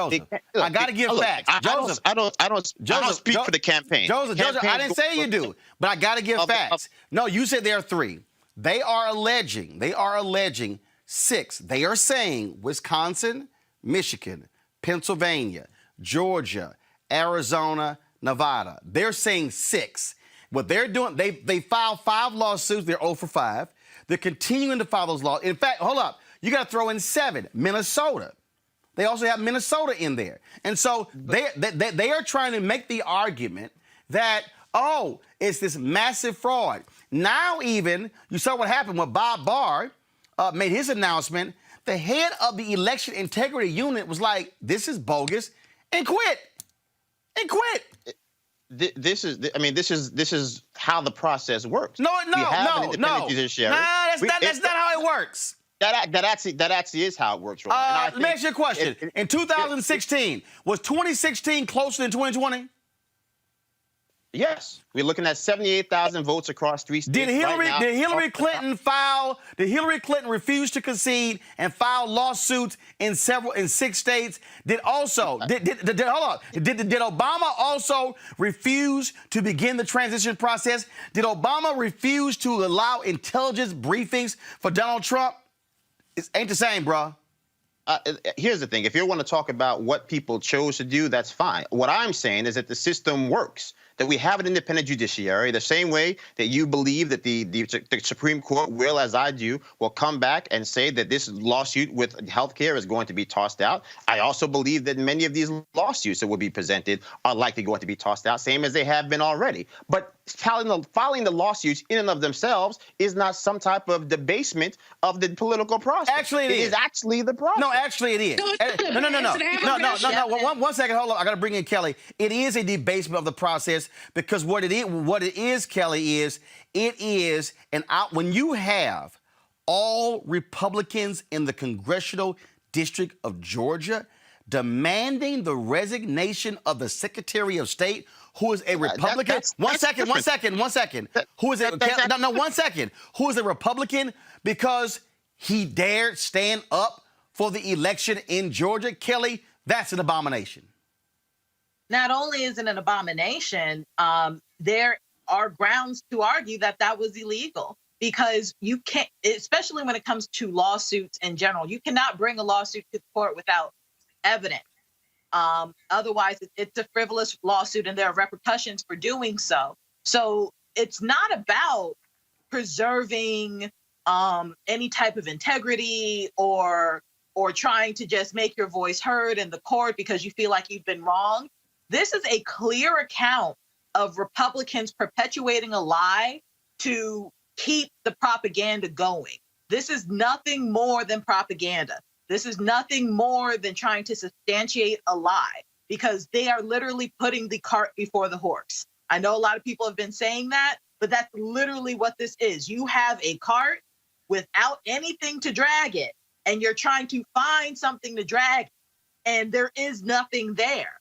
I got to give facts. Joseph. I don't speak for the campaign. Joseph. I didn't say you do, but I got to give facts. No, you said there are 3. They are alleging 6. They are saying Wisconsin, Michigan, Pennsylvania, Georgia, Arizona, Nevada. They're saying 6. What they're doing, they filed 5 lawsuits. They're 0 for 5. They're continuing to file those laws. In fact, hold up. You got to throw in 7. Minnesota. They also have Minnesota in there. And so they are trying to make the argument that, oh, it's this massive fraud. Now even, you saw what happened when Bob Barr made his announcement. The head of the election integrity unit was like, this is bogus, and quit. This is how the process works. No. That's not how it works. That actually is how it works. Let me ask you a question. In 2016, was 2016 closer than 2020? Yes, we're looking at 78,000 votes across 3 states. Did Hillary Clinton refuse to concede and file lawsuits in 6 states? Did Obama also refuse to begin the transition process? Did Obama refuse to allow intelligence briefings for Donald Trump? It ain't the same, bro. Here's the thing. If you want to talk about what people chose to do, that's fine. What I'm saying is that the system works, that we have an independent judiciary, the same way that you believe that the Supreme Court will, as I do, will come back and say that this lawsuit with healthcare is going to be tossed out. I also believe that many of these lawsuits that will be presented are likely going to be tossed out, same as they have been already. But filing the lawsuits in and of themselves is not some type of debasement of the political process. Actually, it is actually the process. No, actually it is. No. 1 second. Hold on. I got to bring in Kelly. It is a debasement of the process because what it is, Kelly, is when you have all Republicans in the congressional district of Georgia demanding the resignation of the Secretary of State, who is a Republican. One second. Who is a Republican because he dared stand up for the election in Georgia? Kelly, that's an abomination. Not only is it an abomination, there are grounds to argue that was illegal. because you can't, especially when it comes to lawsuits in general, you cannot bring a lawsuit to the court without evidence. Otherwise, it's a frivolous lawsuit and there are repercussions for doing so. So it's not about preserving any type of integrity or trying to just make your voice heard in the court because you feel like you've been wrong. This is a clear account of Republicans perpetuating a lie to keep the propaganda going. This is nothing more than propaganda. This is nothing more than trying to substantiate a lie because they are literally putting the cart before the horse. I know a lot of people have been saying that, but that's literally what this is. You have a cart without anything to drag it, and you're trying to find something to drag, and there is nothing there.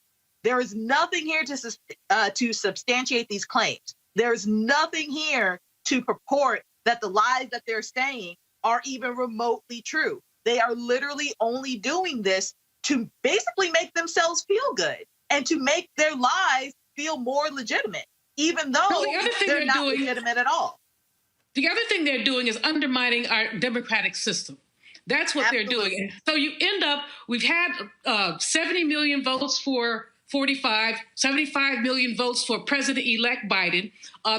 There is nothing here to substantiate these claims. There's nothing here to purport that the lies that they're saying are even remotely true. They are literally only doing this to basically make themselves feel good and to make their lies feel more legitimate, even though they're not legitimate at all. The other thing they're doing is undermining our democratic system. That's what they're doing. And so you end up, we've had 70 million votes for 45, 75 million votes for President-elect Biden.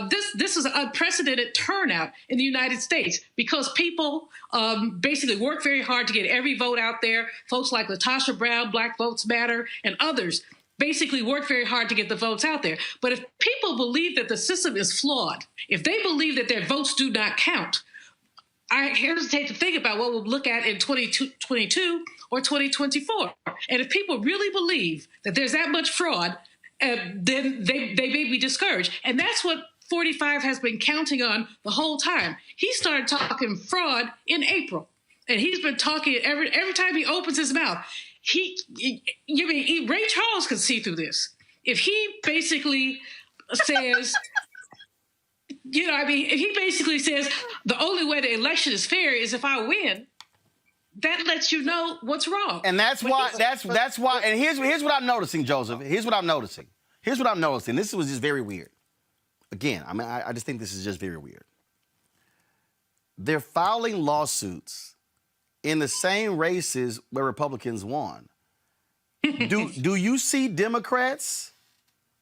This is an unprecedented turnout in the United States because people basically work very hard to get every vote out there. Folks like Latasha Brown, Black Votes Matter, and others basically work very hard to get the votes out there. But if people believe that the system is flawed, if they believe that their votes do not count, I hesitate to think about what we'll look at in 2022 or 2024. And if people really believe that there's that much fraud, then they may be discouraged. And that's what 45 has been counting on the whole time. He started talking fraud in April, and he's been talking every time he opens his mouth. Ray Charles can see through this. If he basically says, if he basically says the only way the election is fair is if I win, that lets you know what's wrong. And that's why. And here's what I'm noticing, Joseph. Here's what I'm noticing. This was just very weird. Again, I just think this is just very weird. They're filing lawsuits in the same races where Republicans won. Do you see Democrats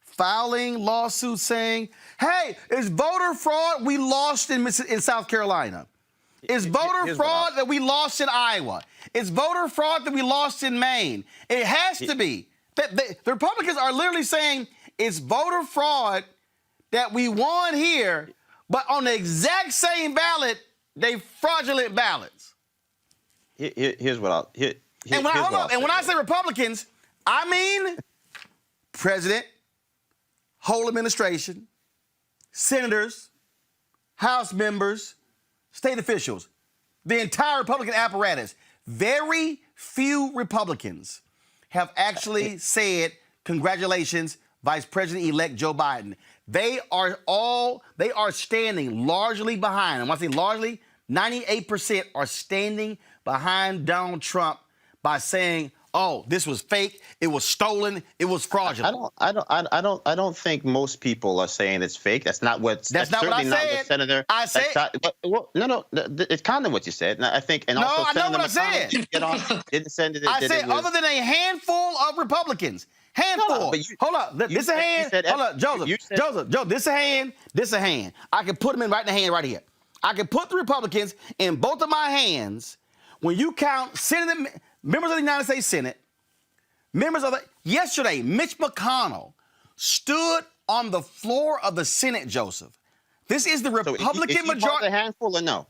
filing lawsuits saying, hey, it's voter fraud we lost in South Carolina? It's voter fraud that we lost in Iowa. It's voter fraud that we lost in Maine. It has to be. The Republicans are literally saying it's voter fraud that we won here, but on the exact same ballot, they fraudulent ballots. Here's what I'll... And when I say Republicans, I mean president, whole administration, senators, House members, state officials, the entire Republican apparatus. Very few Republicans have actually said, congratulations, Vice President-elect Joe Biden. They are standing largely behind, and when I say largely, 98% are standing behind Donald Trump by saying, oh, this was fake, it was stolen, it was fraudulent. I don't think most people are saying it's fake. That's not what. That's not what I said. Senator. I said. No. It's kind of what you said. And I think, and no, also I know Senator what I said. Didn't send it. I said other than a handful of Republicans. Handful. Hold up. This a hand. Hold up, Joseph. Joseph. This a hand. This a hand. I can put them in right in the hand right here. I can put the Republicans in both of my hands. When you count members of the United States Senate, yesterday, Mitch McConnell stood on the floor of the Senate, Joseph. This is the Republican majority. A handful or no?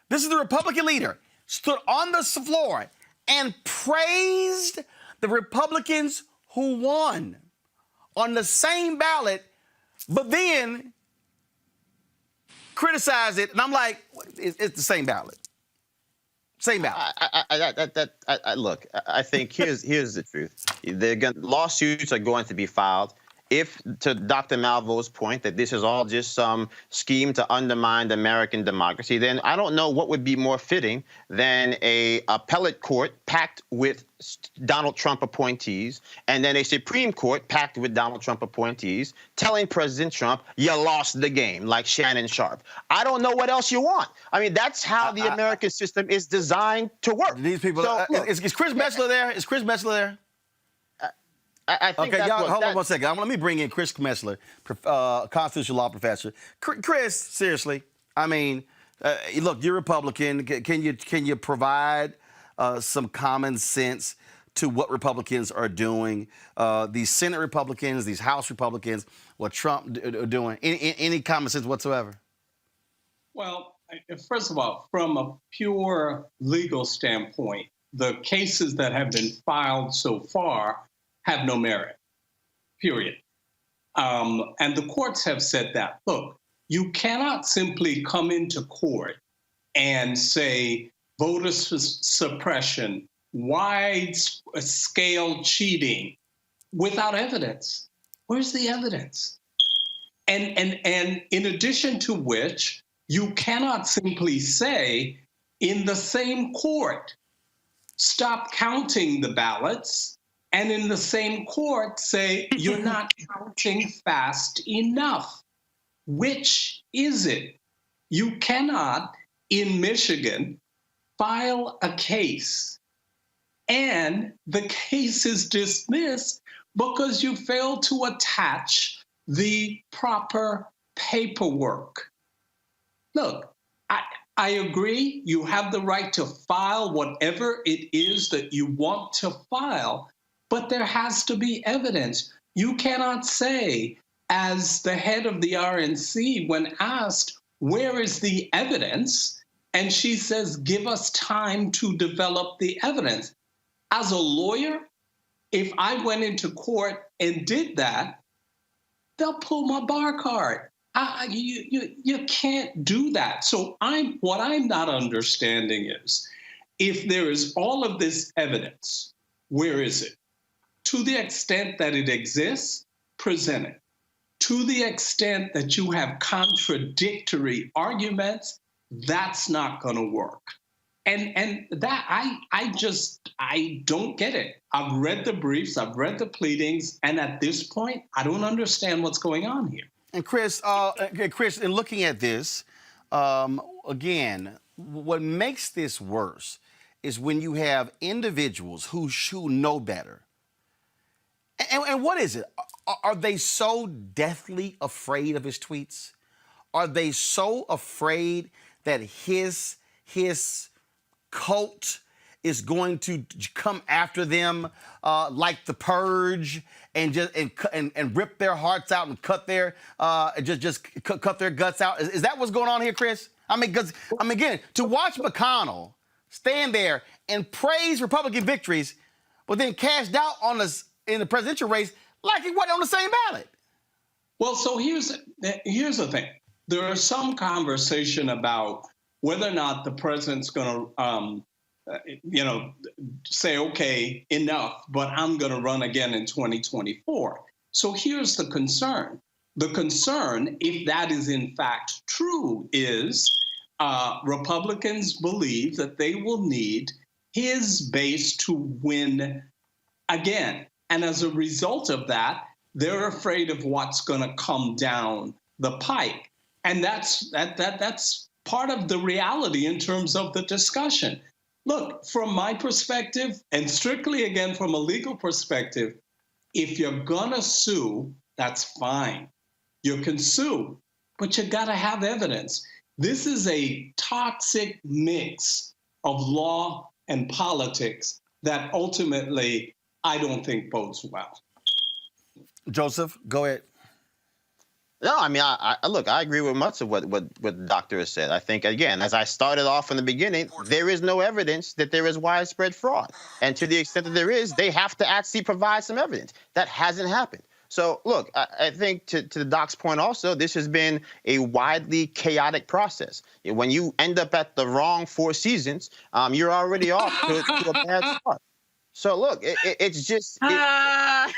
This is the Republican leader, stood on the floor and praised the Republicans who won on the same ballot, but then criticized it. And I'm like, it's the same ballot. Same ballot. Look, I think here's the truth. Lawsuits are going to be filed, if, to Dr. Malvo's point, that this is all just some scheme to undermine American democracy, then I don't know what would be more fitting than a appellate court packed with Donald Trump appointees and then a Supreme Court packed with Donald Trump appointees telling President Trump, you lost the game, like Shannon Sharp. I don't know what else you want. I mean, that's how the American system is designed to work. These people, So, is Chris Metzler there? Is Chris Metzler there? I think okay, that's y'all, what, hold on one second. Let me bring in Chris Metzler, constitutional law professor. Chris, seriously, I mean, look, you're Republican. Can you provide some common sense to what Republicans are doing? These Senate Republicans, these House Republicans, what Trump are doing? Any common sense whatsoever? Well, first of all, from a pure legal standpoint, the cases that have been filed so far have no merit, period. And the courts have said that. Look, you cannot simply come into court and say voter suppression, wide-scale cheating without evidence. Where's the evidence? And in addition to which, you cannot simply say in the same court, stop counting the ballots, and in the same court say, you're not counting fast enough. Which is it? You cannot, in Michigan, file a case and the case is dismissed because you failed to attach the proper paperwork. Look, I agree, you have the right to file whatever it is that you want to file, but there has to be evidence. You cannot say, as the head of the RNC, when asked, where is the evidence? And she says, give us time to develop the evidence. As a lawyer, if I went into court and did that, they'll pull my bar card. You can't do that. So what I'm not understanding is, if there is all of this evidence, where is it? To the extent that it exists, present it. To the extent that you have contradictory arguments, that's not going to work. And that I don't get it. I've read the briefs, I've read the pleadings, and at this point, I don't understand what's going on here. And Chris, in looking at this, again, what makes this worse is when you have individuals who know better. And what is it? Are they so deathly afraid of his tweets? Are they so afraid that his cult is going to come after them like the Purge and rip their hearts out and cut their cut their guts out? Is that what's going on here, Chris? I mean, again, to watch McConnell stand there and praise Republican victories, but then cast doubt on us in the presidential race like he wasn't on the same ballot. Well, so here's the thing. There is some conversation about whether or not the president's going to, say, okay, enough, but I'm going to run again in 2024. So here's the concern. The concern, if that is in fact true, is Republicans believe that they will need his base to win again. And as a result of that, they're afraid of what's going to come down the pike. And that's part of the reality in terms of the discussion. Look, from my perspective, and strictly, again, from a legal perspective, if you're going to sue, that's fine. You can sue, but you got to have evidence. This is a toxic mix of law and politics that ultimately I don't think bodes well. Joseph, go ahead. No, I mean, look, I agree with much of what the doctor has said. I think, again, as I started off in the beginning, there is no evidence that there is widespread fraud. And to the extent that there is, they have to actually provide some evidence. That hasn't happened. So, look, I think to the doc's point also, this has been a widely chaotic process. When you end up at the wrong Four Seasons, you're already off to a bad start. So look, it's just, I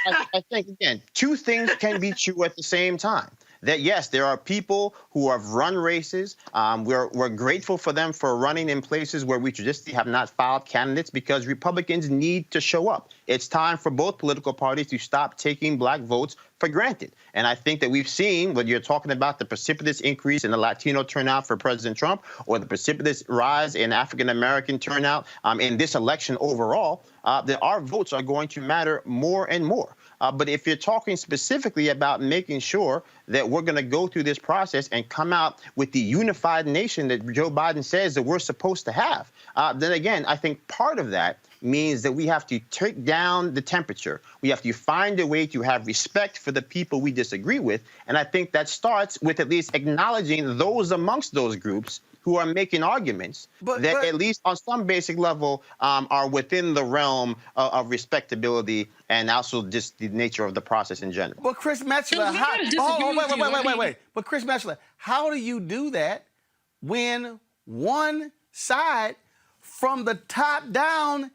think, again, two things can be true at the same time. That, yes, there are people who have run races. We're grateful for them for running in places where we traditionally have not filed candidates because Republicans need to show up. It's time for both political parties to stop taking black votes for granted. And I think that we've seen, when you're talking about the precipitous increase in the Latino turnout for President Trump or the precipitous rise in African-American turnout in this election overall, that our votes are going to matter more and more. But if you're talking specifically about making sure that we're going to go through this process and come out with the unified nation that Joe Biden says that we're supposed to have, then again, I think part of that means that we have to take down the temperature. We have to find a way to have respect for the people we disagree with. And I think that starts with at least acknowledging those amongst those groups who are making arguments that at least on some basic level are within the realm of respectability and also just the nature of the process in general. But Chris Metzler, wait. But Chris Metzler, how do you do that when one side from the top down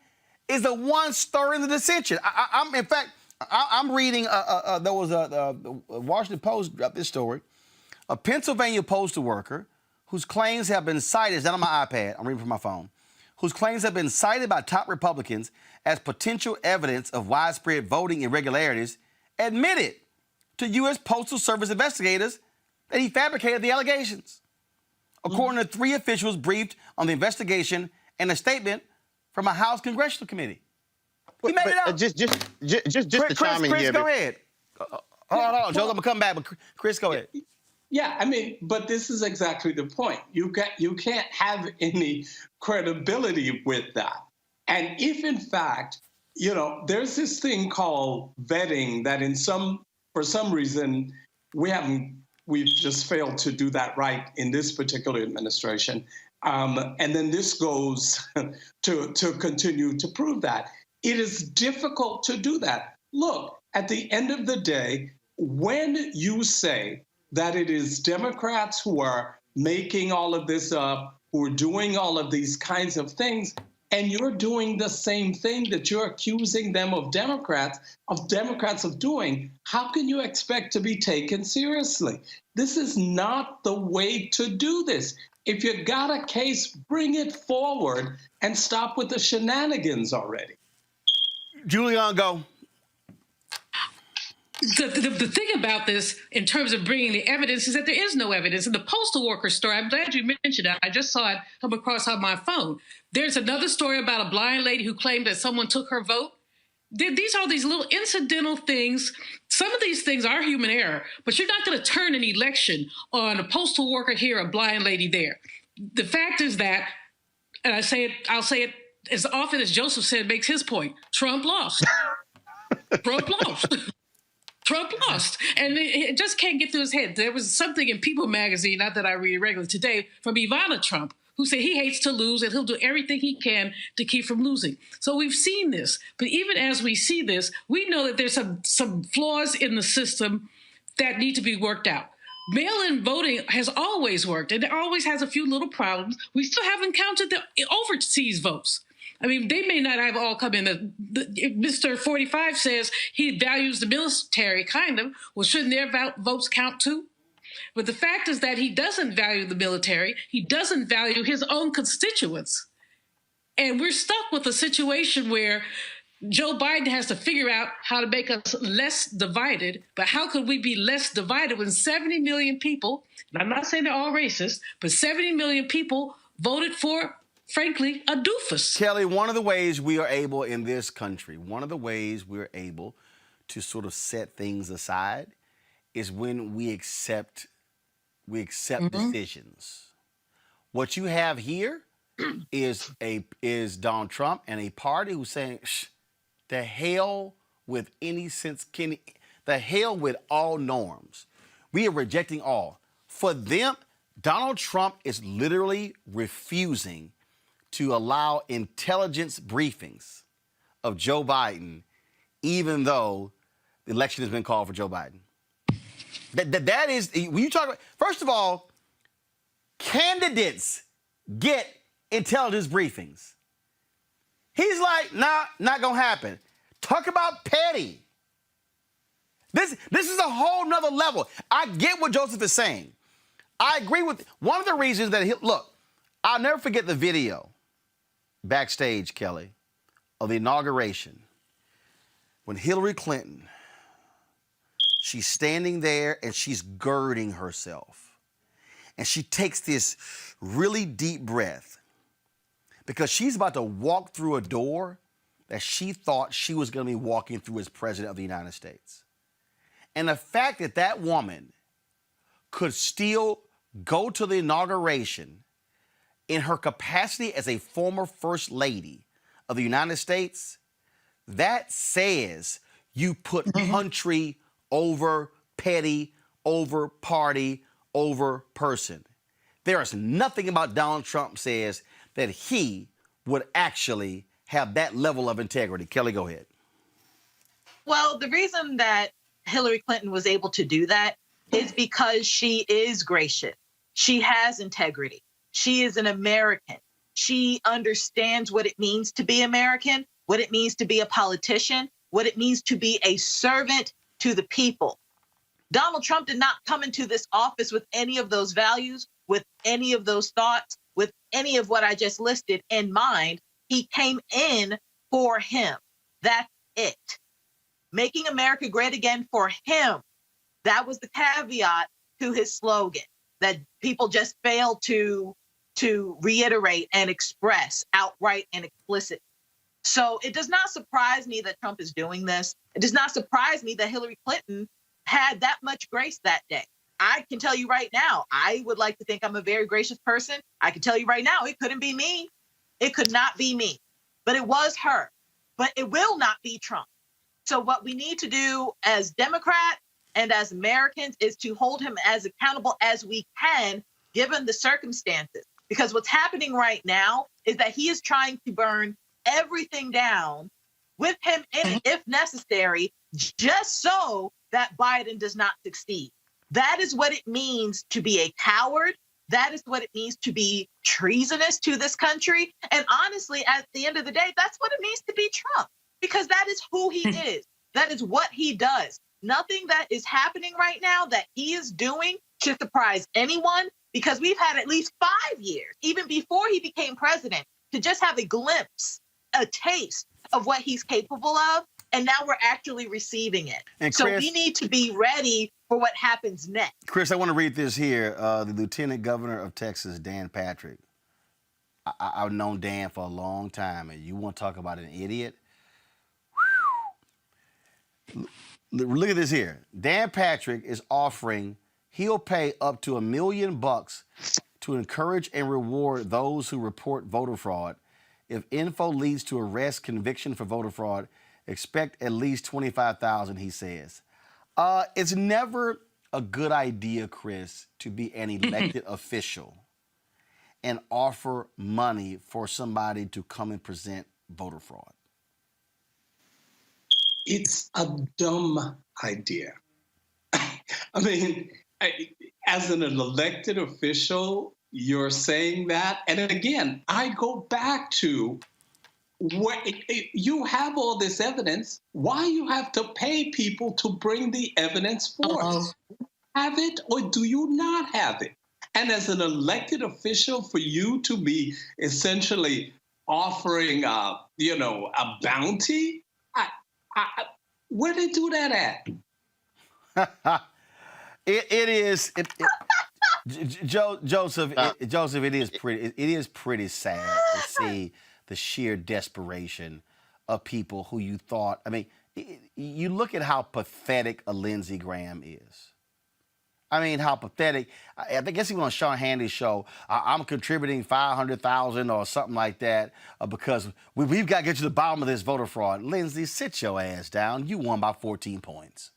is the one stirring the dissension? I'm reading, there was a Washington Post dropped this story. A Pennsylvania postal worker whose claims have been cited, it's not on my iPad, I'm reading from my phone, whose claims have been cited by top Republicans as potential evidence of widespread voting irregularities, admitted to U.S. Postal Service investigators that he fabricated the allegations. According to three officials briefed on the investigation and a statement from a House Congressional Committee. He made it up. Just to chime in Chris, here. go ahead. Hold on, Joe, I'm going to come back, but Chris, go ahead. Yeah, I mean, but this is exactly the point. You can't have any credibility with that. And if, in fact, there's this thing called vetting that for some reason, we've just failed to do that right in this particular administration. And then this goes to continue to prove that. It is difficult to do that. Look, at the end of the day, when you say that it is Democrats who are making all of this up, who are doing all of these kinds of things, and you're doing the same thing that you're accusing them of Democrats of doing, how can you expect to be taken seriously? This is not the way to do this. If you got a case, bring it forward and stop with the shenanigans already. Julian, go. The thing about this, in terms of bringing the evidence, is that there is no evidence. In the postal worker story, I'm glad you mentioned that. I just saw it come across on my phone. There's another story about a blind lady who claimed that someone took her vote. These are these little incidental things. Some of these things are human error, but you're not going to turn an election on a postal worker here, a blind lady there. The fact is that, and I'll say it as often as Joseph said, makes his point. Trump lost. Trump lost. Trump lost, and it just can't get through his head. There was something in People magazine, not that I read regularly today, from Ivana Trump, who said he hates to lose and he'll do everything he can to keep from losing. So we've seen this, but even as we see this, we know that there's some flaws in the system that need to be worked out. Mail-in voting has always worked, and it always has a few little problems. We still haven't counted the overseas votes. I mean, they may not have all come in. Mr. 45 says he values the military, kind of. Well, shouldn't their votes count too? But the fact is that he doesn't value the military. He doesn't value his own constituents. And we're stuck with a situation where Joe Biden has to figure out how to make us less divided. But how could we be less divided when 70 million people, and I'm not saying they're all racist, but 70 million people voted for, frankly, a doofus? Kelly, one of the ways we are able in this country, one of the ways we're able to sort of set things aside is when we accept decisions. What you have here is Donald Trump and a party who's saying, the hell with any sense, the hell with all norms. We are rejecting all. For them, Donald Trump is literally refusing to allow intelligence briefings of Joe Biden, even though the election has been called for Joe Biden. That is, when you talk about, first of all, candidates get intelligence briefings. He's like, nah, not gonna happen. Talk about petty. This is a whole nother level. I get what Joseph is saying. I agree with one of the reasons that look, I'll never forget the video backstage, Kelly, of the inauguration when Hillary Clinton, she's standing there and she's girding herself. And she takes this really deep breath because she's about to walk through a door that she thought she was going to be walking through as president of the United States. And the fact that that woman could still go to the inauguration in her capacity as a former first lady of the United States, that says you put country over petty, over party, over person. There is nothing about Donald Trump says that he would actually have that level of integrity. Kelly, go ahead. Well, the reason that Hillary Clinton was able to do that is because she is gracious. She has integrity. She is an American. She understands what it means to be American, what it means to be a politician, what it means to be a servant to the people. Donald Trump did not come into this office with any of those values, with any of those thoughts, with any of what I just listed in mind. He came in for him. That's it. Making America great again for him. That was the caveat to his slogan that people just failed to reiterate and express outright and explicit. So it does not surprise me that Trump is doing this. It does not surprise me that Hillary Clinton had that much grace that day. I can tell you right now, I would like to think I'm a very gracious person. I can tell you right now, it couldn't be me. It could not be me, but it was her. But it will not be Trump. So what we need to do as Democrats and as Americans is to hold him as accountable as we can, given the circumstances. Because what's happening right now is that he is trying to burn everything down with him in it, if necessary, just so that Biden does not succeed. That is what it means to be a coward. That is what it means to be treasonous to this country. And honestly, at the end of the day, that's what it means to be Trump, because that is who he is. That is what he does. Nothing that is happening right now that he is doing should surprise anyone, because we've had at least 5 years, even before he became president, to just have a glimpse, a taste of what he's capable of. And now we're actually receiving it. And Chris, so we need to be ready for what happens next. Chris, I want to read this here. The Lieutenant Governor of Texas, Dan Patrick. I've known Dan for a long time, and you want to talk about an idiot? Look at this here. Dan Patrick is offering, he'll pay up to $1 million to encourage and reward those who report voter fraud. If info leads to arrest, conviction for voter fraud, expect at least $25,000, he says. It's never a good idea, Chris, to be an elected official and offer money for somebody to come and present voter fraud. It's a dumb idea. I mean, as an elected official, you're saying that. And again, I go back to what you have all this evidence. Why you have to pay people to bring the evidence forth? Have it or do you not have it? And as an elected official, for you to be essentially offering, a bounty, where they do that at? Joseph, it is pretty sad to see the sheer desperation of people who you thought. I mean, you look at how pathetic a Lindsey Graham is. I mean, how pathetic. I guess he went on Sean Hannity's show. I'm contributing $500,000 or something like that because we've got to get to the bottom of this voter fraud. Lindsey, sit your ass down. You won by 14 points.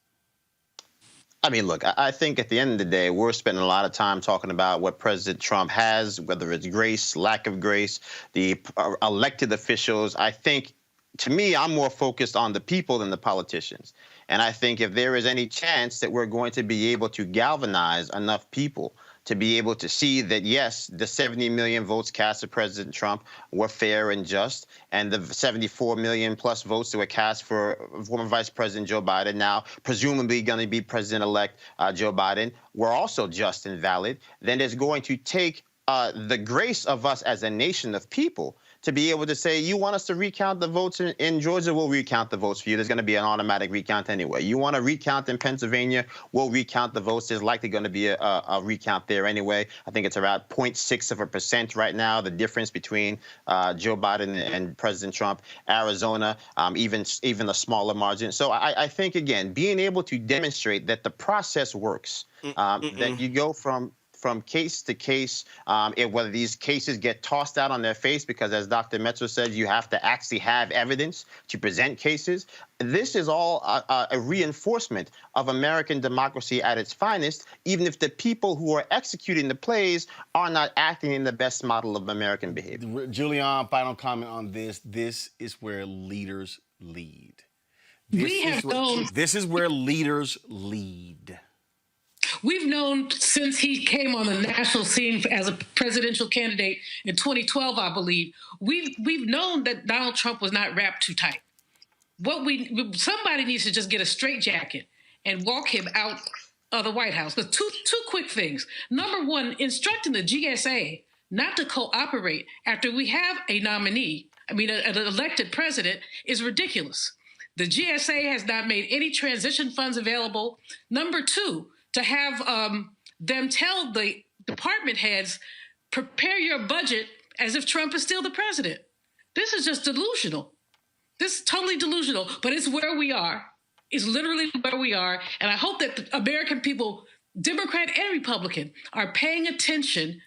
I mean, look, I think at the end of the day, we're spending a lot of time talking about what President Trump has, whether it's grace, lack of grace, the elected officials. I think, to me, I'm more focused on the people than the politicians. And I think if there is any chance that we're going to be able to galvanize enough people to be able to see that, yes, the 70 million votes cast for President Trump were fair and just, and the 74 million plus votes that were cast for former Vice President Joe Biden, now presumably going to be President-elect Joe Biden, were also just and valid, then it's going to take the grace of us as a nation of people to be able to say, you want us to recount the votes in Georgia, we'll recount the votes for you. There's going to be an automatic recount anyway. You want to recount in Pennsylvania, we'll recount the votes. There's likely going to be a recount there anyway. I think it's around 0.6% right now, the difference between Joe Biden and President Trump. Arizona, even a smaller margin. So I think, again, being able to demonstrate that the process works, that you go from case to case, whether these cases get tossed out on their face, because as Dr. Metzer said, you have to actually have evidence to present cases. This is all a reinforcement of American democracy at its finest, even if the people who are executing the plays are not acting in the best model of American behavior. Julian, final comment on this. This is where leaders lead. This is where leaders lead. We've known since he came on the national scene as a presidential candidate in 2012, I believe, we've known that Donald Trump was not wrapped too tight. Somebody needs to just get a straitjacket and walk him out of the White House. But two quick things. Number one, instructing the GSA not to cooperate after we have a nominee, an elected president, is ridiculous. The GSA has not made any transition funds available. Number two, to have them tell the department heads, prepare your budget as if Trump is still the president. This is just delusional. This is totally delusional, but it's where we are. It's literally where we are. And I hope that the American people, Democrat and Republican, are paying attention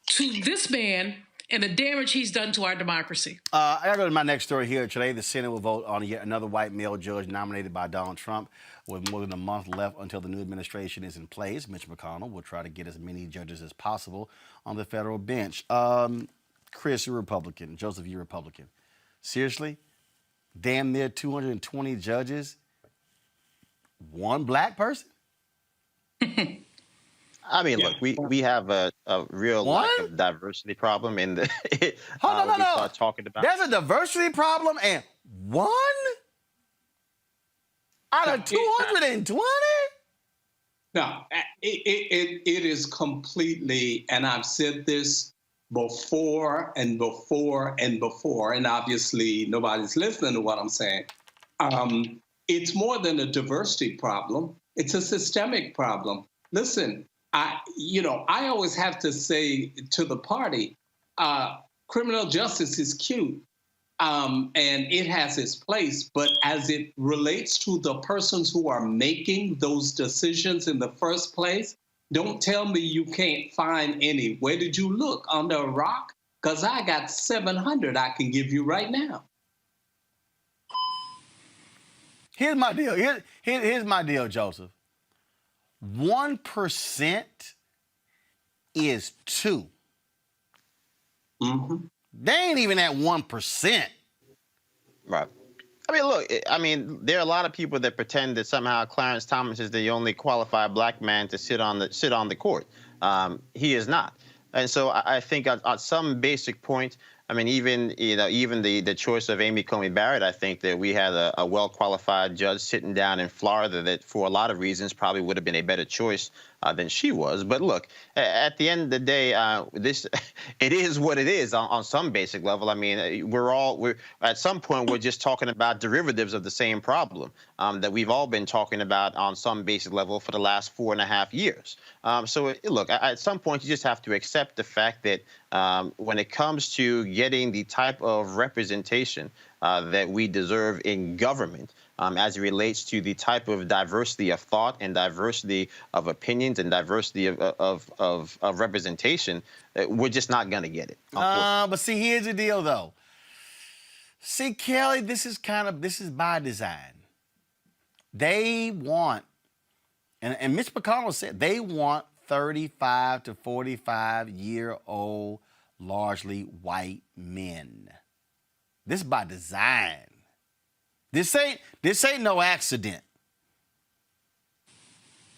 to this man and the damage he's done to our democracy. I got to go to my next story here. Today, the Senate will vote on yet another white male judge nominated by Donald Trump. With more than a month left until the new administration is in place, Mitch McConnell will try to get as many judges as possible on the federal bench. Chris, you're Republican. Joseph, you're Republican. Seriously? Damn near 220 judges? One black person? I mean, look, we have a real lack of diversity problem in the start talking about. There's a diversity problem and one? Out of 220? No, it is completely, and I've said this before and before and before, and obviously nobody's listening to what I'm saying. It's more than a diversity problem. It's a systemic problem. Listen, I always have to say to the party, criminal justice is cute. And it has its place, but as it relates to the persons who are making those decisions in the first place, don't tell me you can't find any. Where did you look? Under a rock? Because I got 700 I can give you right now. Here's my deal. Here's my deal, Joseph. 1% is 2. Mm-hmm. They ain't even at 1%. Right. I mean, look, there are a lot of people that pretend that somehow Clarence Thomas is the only qualified black man to sit on the court. He is not. And so I think at some basic point, I mean, even the choice of Amy Coney Barrett, I think that we had a well-qualified judge sitting down in Florida that, for a lot of reasons, probably would have been a better choice than she was. But look, at the end of the day, it is what it is on some basic level. I mean, we're at some point we're just talking about derivatives of the same problem that we've all been talking about on some basic level for the last 4.5 years. So look, at some point you just have to accept the fact that when it comes to getting the type of representation that we deserve in government, as it relates to the type of diversity of thought and diversity of opinions and diversity of representation, we're just not going to get it. But see, here's the deal, though. See, Kelly, this is by design. They want, and Mitch McConnell said, they want 35 to 45-year-old, largely white men. This is by design. This ain't no accident.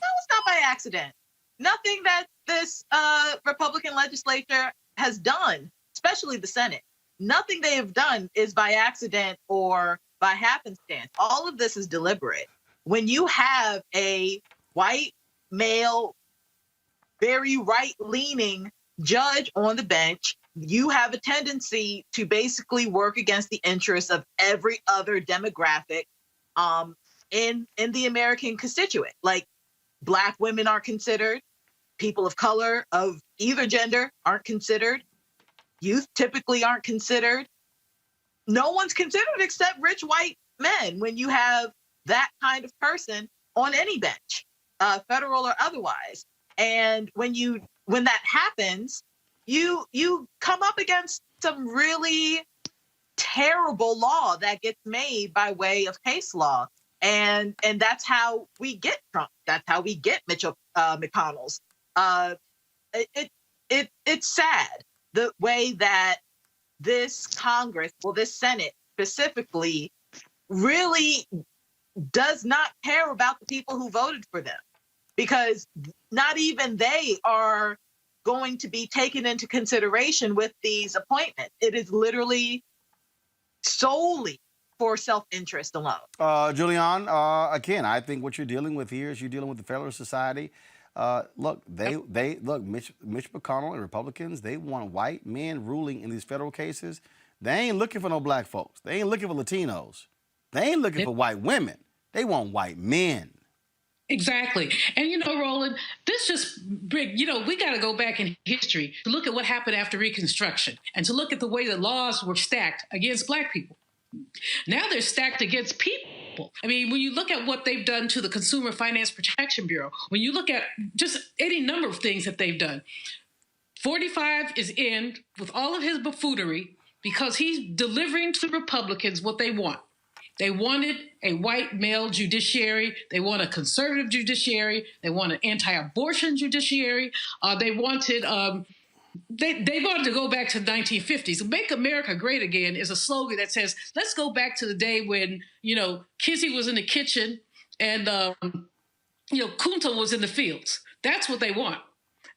No, it's not by accident. nothing that this Republican legislature has done, especially the Senate, nothing they have done is by accident or by happenstance. All of this is deliberate. When you have a white male, very right-leaning judge on the bench, you have a tendency to basically work against the interests of every other demographic in the American constituent. Like, Black women aren't considered, people of color of either gender aren't considered, youth typically aren't considered. No one's considered except rich white men when you have that kind of person on any bench, federal or otherwise. And when that happens, you come up against some really terrible law that gets made by way of case law. And that's how we get Trump. That's how we get McConnell's. It's sad the way that this Congress, well, this Senate specifically, really does not care about the people who voted for them, because not even they are going to be taken into consideration with these appointments. It is literally solely for self-interest alone. Julian, again, I think what you're dealing with here is you're dealing with the Federalist Society. Look, Mitch McConnell and Republicans, they want white men ruling in these federal cases. They ain't looking for no black folks. They ain't looking for Latinos. They ain't looking for white women. They want white men. Exactly. And, Roland, this just, we got to go back in history to look at what happened after Reconstruction and to look at the way the laws were stacked against Black people. Now they're stacked against people. I mean, when you look at what they've done to the Consumer Finance Protection Bureau, when you look at just any number of things that they've done, 45 is in with all of his buffoonery because he's delivering to Republicans what they want. They wanted a white male judiciary. They want a conservative judiciary. They want an anti-abortion judiciary. They wanted to go back to the 1950s. Make America Great Again is a slogan that says, let's go back to the day when, Kizzy was in the kitchen and, Kunta was in the fields. That's what they want.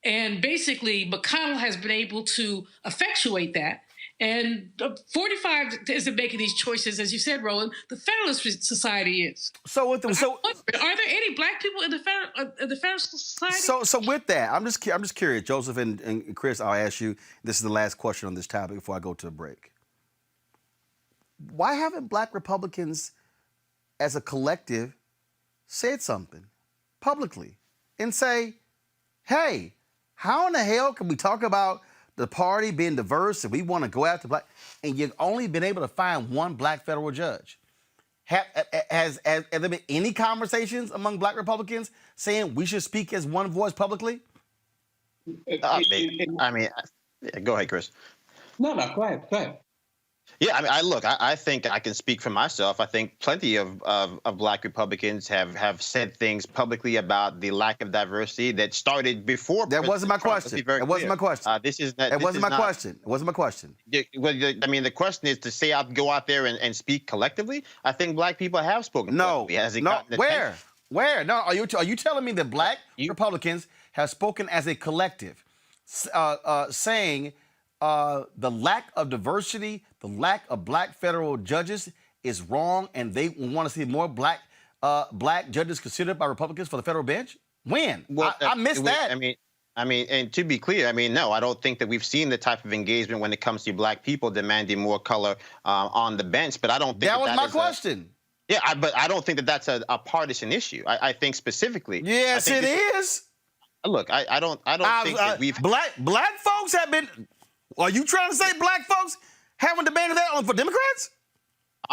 And basically, McConnell has been able to effectuate that. And 45 isn't making these choices, as you said, Roland. The Federalist Society is. Are there any Black people in the Federalist Society? So with that, I'm just curious, Joseph and Chris. I'll ask you. This is the last question on this topic before I go to a break. Why haven't Black Republicans, as a collective, said something publicly and say, "Hey, how in the hell can we talk about the party being diverse and we want to go after Black, and you've only been able to find one Black federal judge"? Has there been any conversations among Black Republicans saying we should speak as one voice publicly? Go ahead, Chris. No, go ahead. Yeah, I think I can speak for myself. I think plenty of Black Republicans have said things publicly about the lack of diversity that started before. That wasn't my question. That wasn't my question. It wasn't my question. It wasn't my question. Well, the question is to go out there and speak collectively. I think Black people have spoken. No, collectively. Has it gotten attention? Where? No, are you telling me that Black Republicans have spoken as a collective, saying the lack of diversity, the lack of Black federal judges is wrong, and they want to see more Black judges considered by Republicans for the federal bench? When? Well, I missed that. And to be clear, no, I don't think that we've seen the type of engagement when it comes to Black people demanding more color on the bench. But I don't think that was my question. But I don't think that that's a partisan issue. I think specifically. Yes, it is. Look, I don't think that we've Black folks have been. Are you trying to say Black folks haven't demanded that for Democrats?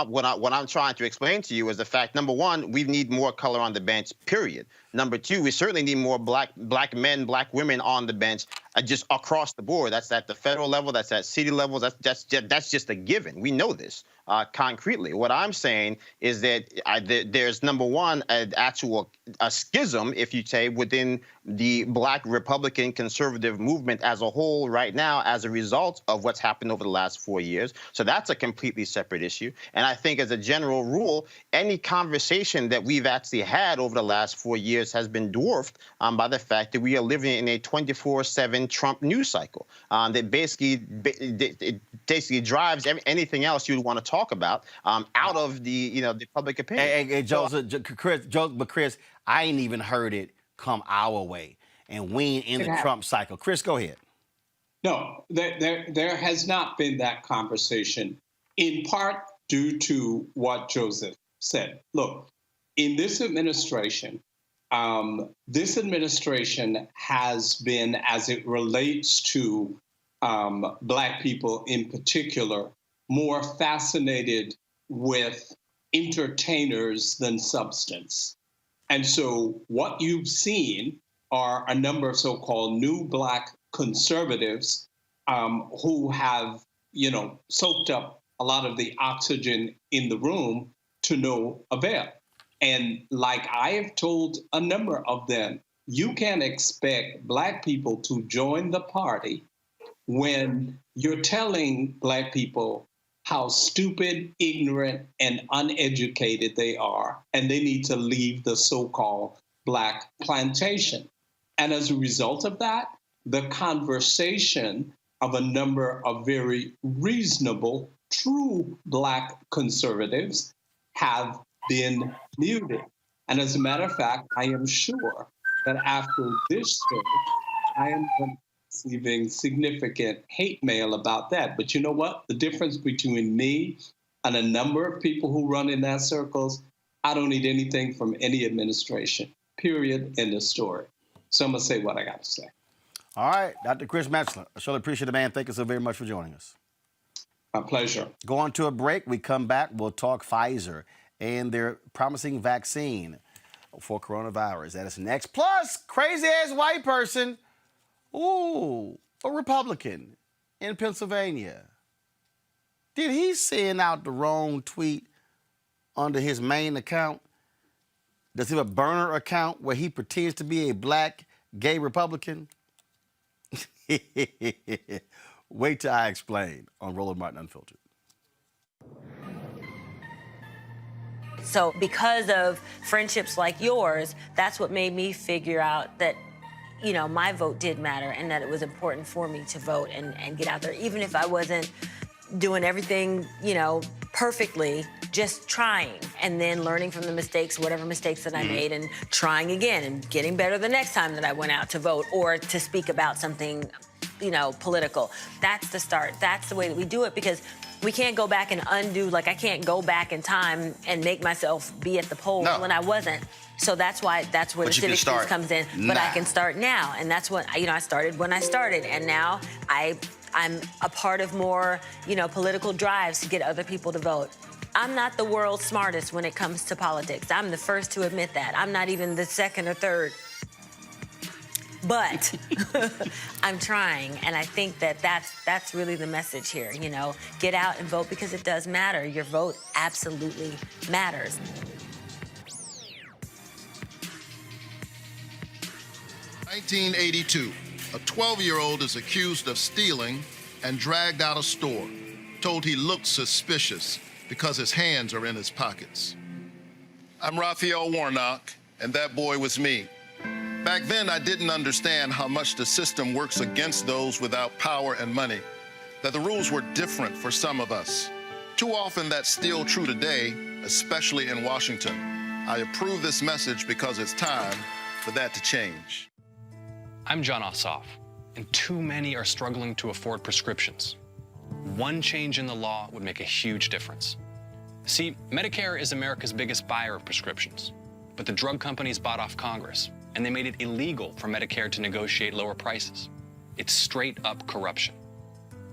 What I'm trying to explain to you is the fact, number one, we need more color on the bench, period. Number two, we certainly need more black men, Black women on the bench, just across the board. That's at the federal level. That's at city levels. That's just a given. We know this concretely. What I'm saying is that there's, number one, a schism, if you say, within the Black Republican conservative movement as a whole right now as a result of what's happened over the last 4 years. So that's a completely separate issue. And I think as a general rule, any conversation that we've actually had over the last 4 years office has been dwarfed by the fact that we are living in a 24/7 Trump news cycle that basically drives anything else you'd want to talk about out of the public opinion. Hey, Chris, I ain't even heard it come our way, and we ain't in the Trump cycle. Chris, go ahead. No, there has not been that conversation, in part due to what Joseph said. Look, in this administration has been, as it relates to Black people in particular, more fascinated with entertainers than substance. And so what you've seen are a number of so-called new Black conservatives who have, soaked up a lot of the oxygen in the room to no avail. And like I have told a number of them, you can't expect Black people to join the party when you're telling Black people how stupid, ignorant, and uneducated they are, and they need to leave the so-called Black plantation. And as a result of that, the conversation of a number of very reasonable, true Black conservatives have been muted. And as a matter of fact, I am sure that after this story, I am going to be receiving significant hate mail about that. But you know what? The difference between me and a number of people who run in that circles, I don't need anything from any administration, period, end of story. So I'm going to say what I got to say. All right, Dr. Chris Metzler, I surely appreciate it, man. Thank you so very much for joining us. My pleasure. Go on to a break. We come back, we'll talk Pfizer and their promising vaccine for coronavirus. That is next. Plus, crazy-ass white person, a Republican in Pennsylvania. Did he send out the wrong tweet under his main account? Does he have a burner account where he pretends to be a Black gay Republican? Wait till I explain on Roland Martin Unfiltered. So because of friendships like yours, that's what made me figure out that, my vote did matter and that it was important for me to vote and get out there, even if I wasn't doing everything, perfectly, just trying and then learning from the mistakes, whatever mistakes that I made, and trying again and getting better the next time that I went out to vote or to speak about something, political. That's the start. That's the way that we do it, because we can't go back and undo, I can't go back in time and make myself be at the polls when I wasn't. So that's where the civic sense comes in. But I can start now. And that's what, I started when I started. And now I'm a part of more, political drives to get other people to vote. I'm not the world's smartest when it comes to politics. I'm the first to admit that. I'm not even the second or third. But I'm trying, and I think that's really the message here, Get out and vote because it does matter. Your vote absolutely matters. "1982, a 12-year-old is accused of stealing and dragged out of store, told he looked suspicious because his hands are in his pockets. I'm Raphael Warnock, and that boy was me. Back then, I didn't understand how much the system works against those without power and money, that the rules were different for some of us. Too often, that's still true today, especially in Washington. I approve this message because it's time for that to change." I'm John Ossoff, and too many are struggling to afford prescriptions. One change in the law would make a huge difference. See, Medicare is America's biggest buyer of prescriptions, but the drug companies bought off Congress, and they made it illegal for Medicare to negotiate lower prices. It's straight up corruption.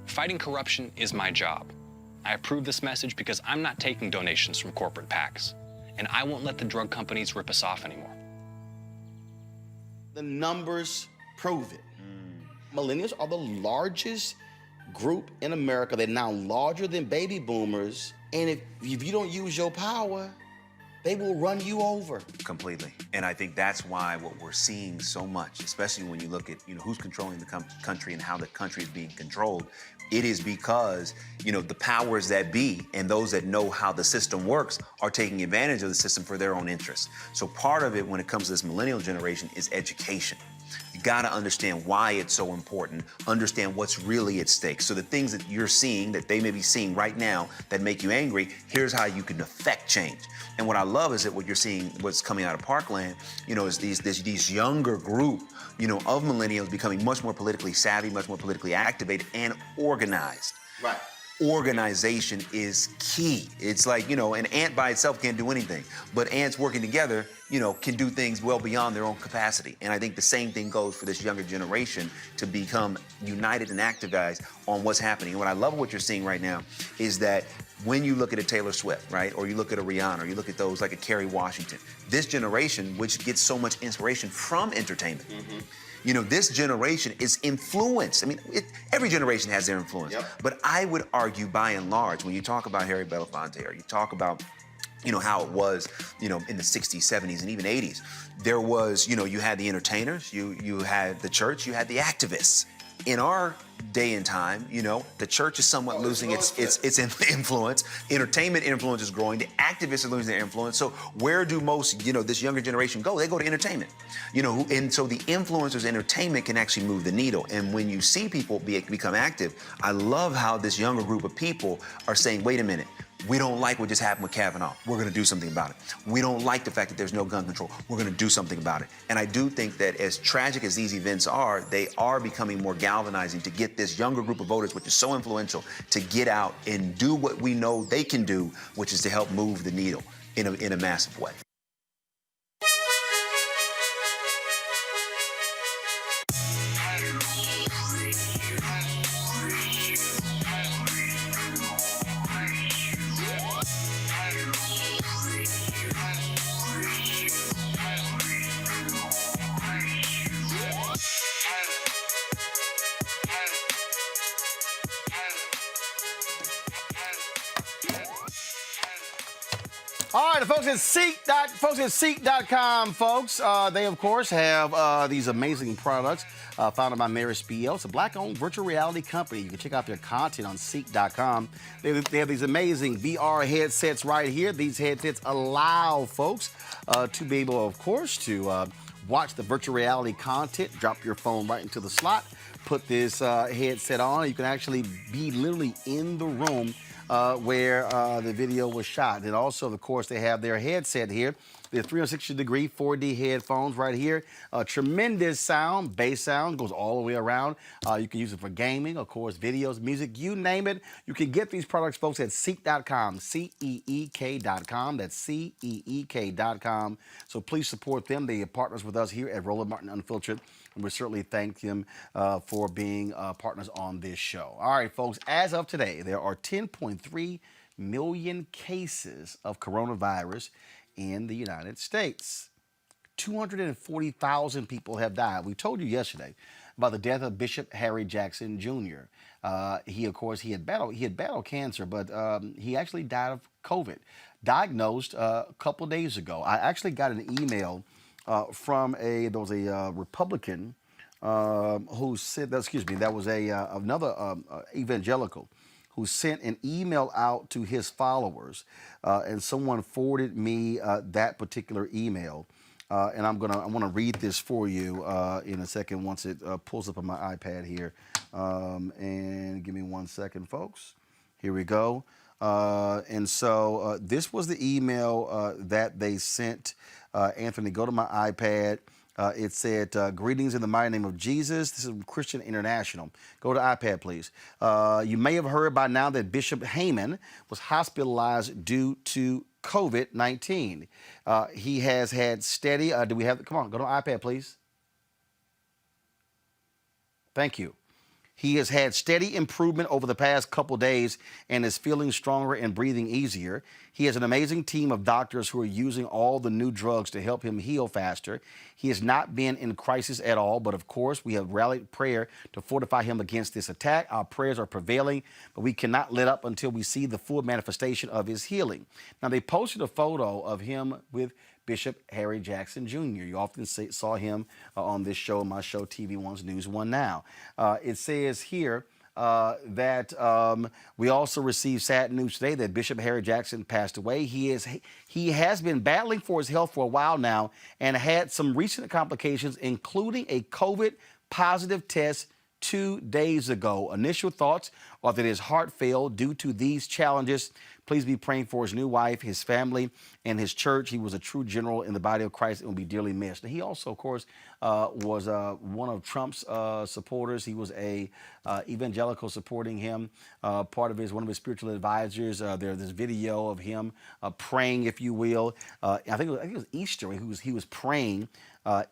Fighting corruption is my job. I approve this message because I'm not taking donations from corporate PACs, and I won't let the drug companies rip us off anymore. The numbers prove it. Millennials are the largest group in America. They're now larger than baby boomers. And if you don't use your power, they will run you over. Completely. And I think that's why what we're seeing so much, especially when you look at, who's controlling the country and how the country is being controlled, it is because, the powers that be and those that know how the system works are taking advantage of the system for their own interests. So part of it when it comes to this millennial generation is education. You got to understand why it's so important, understand what's really at stake. So the things that you're seeing, that they may be seeing right now that make you angry, here's how you can affect change. And what I love is that what you're seeing, what's coming out of Parkland, is these younger group, of millennials becoming much more politically savvy, much more politically activated and organized. Right. Organization is key. It's like, an ant by itself can't do anything, but ants working together, can do things well beyond their own capacity. And I think the same thing goes for this younger generation to become united and activized on what's happening. And what I love what you're seeing right now is that when you look at a Taylor Swift, right, or you look at a Rihanna, or you look at those like a Kerry Washington, this generation, which gets so much inspiration from entertainment, this generation is influenced. I mean, every generation has their influence. Yep. But I would argue, by and large, when you talk about Harry Belafonte, or you talk about, how it was, in the 60s, 70s, and even 80s, there was, you had the entertainers, you had the church, you had the activists. In our day and time, the church is somewhat losing its influence. Entertainment influence is growing. The activists are losing their influence. So where do most, this younger generation go? They go to entertainment. And so the influencers' entertainment can actually move the needle. And when you see people become active, I love how this younger group of people are saying, wait a minute, we don't like what just happened with Kavanaugh. We're going to do something about it. We don't like the fact that there's no gun control. We're going to do something about it. And I do think that as tragic as these events are, they are becoming more galvanizing to get this younger group of voters, which is so influential, to get out and do what we know they can do, which is to help move the needle in a massive way. All right, the folks at Seek.com, folks, they, of course, have these amazing products founded by Mary Spiel. It's a black-owned virtual reality company. You can check out their content on Seek.com. They have these amazing VR headsets right here. These headsets allow folks to be able, of course, to watch the virtual reality content, drop your phone right into the slot, put this headset on. You can actually be literally in the room where the video was shot. And also, of course, they have their headset here. The 360-degree 4D headphones right here. Tremendous sound, bass sound, goes all the way around. You can use it for gaming, of course, videos, music, you name it. You can get these products, folks, at Seek.com, CEEK.com. That's CEEK.com. So please support them. They are partners with us here at Roland Martin Unfiltered. And we certainly thank them for being partners on this show. All right, folks, as of today, there are 10.3 million cases of coronavirus in the United States. 240,000 people have died. We told you yesterday about the death of Bishop Harry Jackson Jr. He, of course, he had battled cancer, but he actually died of COVID, diagnosed a couple days ago. I actually got an email from there was a Republican who said, that was another evangelical who sent an email out to his followers, and someone forwarded me that particular email. And I want to read this for you in a second once it pulls up on my iPad here. And give me 1 second, folks. Here we go. And so this was the email that they sent. Anthony, go to my iPad. It said, greetings in the mighty name of Jesus. This is Christian International. Go to iPad, please. You may have heard by now that Bishop Heyman was hospitalized due to COVID-19. He has had steady, come on, go to iPad, please. Thank you. He has had steady improvement over the past couple days and is feeling stronger and breathing easier. He has an amazing team of doctors who are using all the new drugs to help him heal faster. He has not been in crisis at all, but of course, we have rallied prayer to fortify him against this attack. Our prayers are prevailing, but we cannot let up until we see the full manifestation of his healing. Now, they posted a photo of him with Bishop Harry Jackson Jr. You often saw him on this show, my show, TV One's News One Now. It says here that we also received sad news today that Bishop Harry Jackson passed away. He has been battling for his health for a while now and had some recent complications, including a COVID positive test 2 days ago. Initial thoughts are that his heart failed due to these challenges. Please be praying for his new wife, his family, and his church. He was a true general in the body of Christ and will be dearly missed. And he also, of course, was one of Trump's supporters. He was a evangelical supporting him. One of his spiritual advisors. There's this video of him praying, if you will. I think it was Easter. He was praying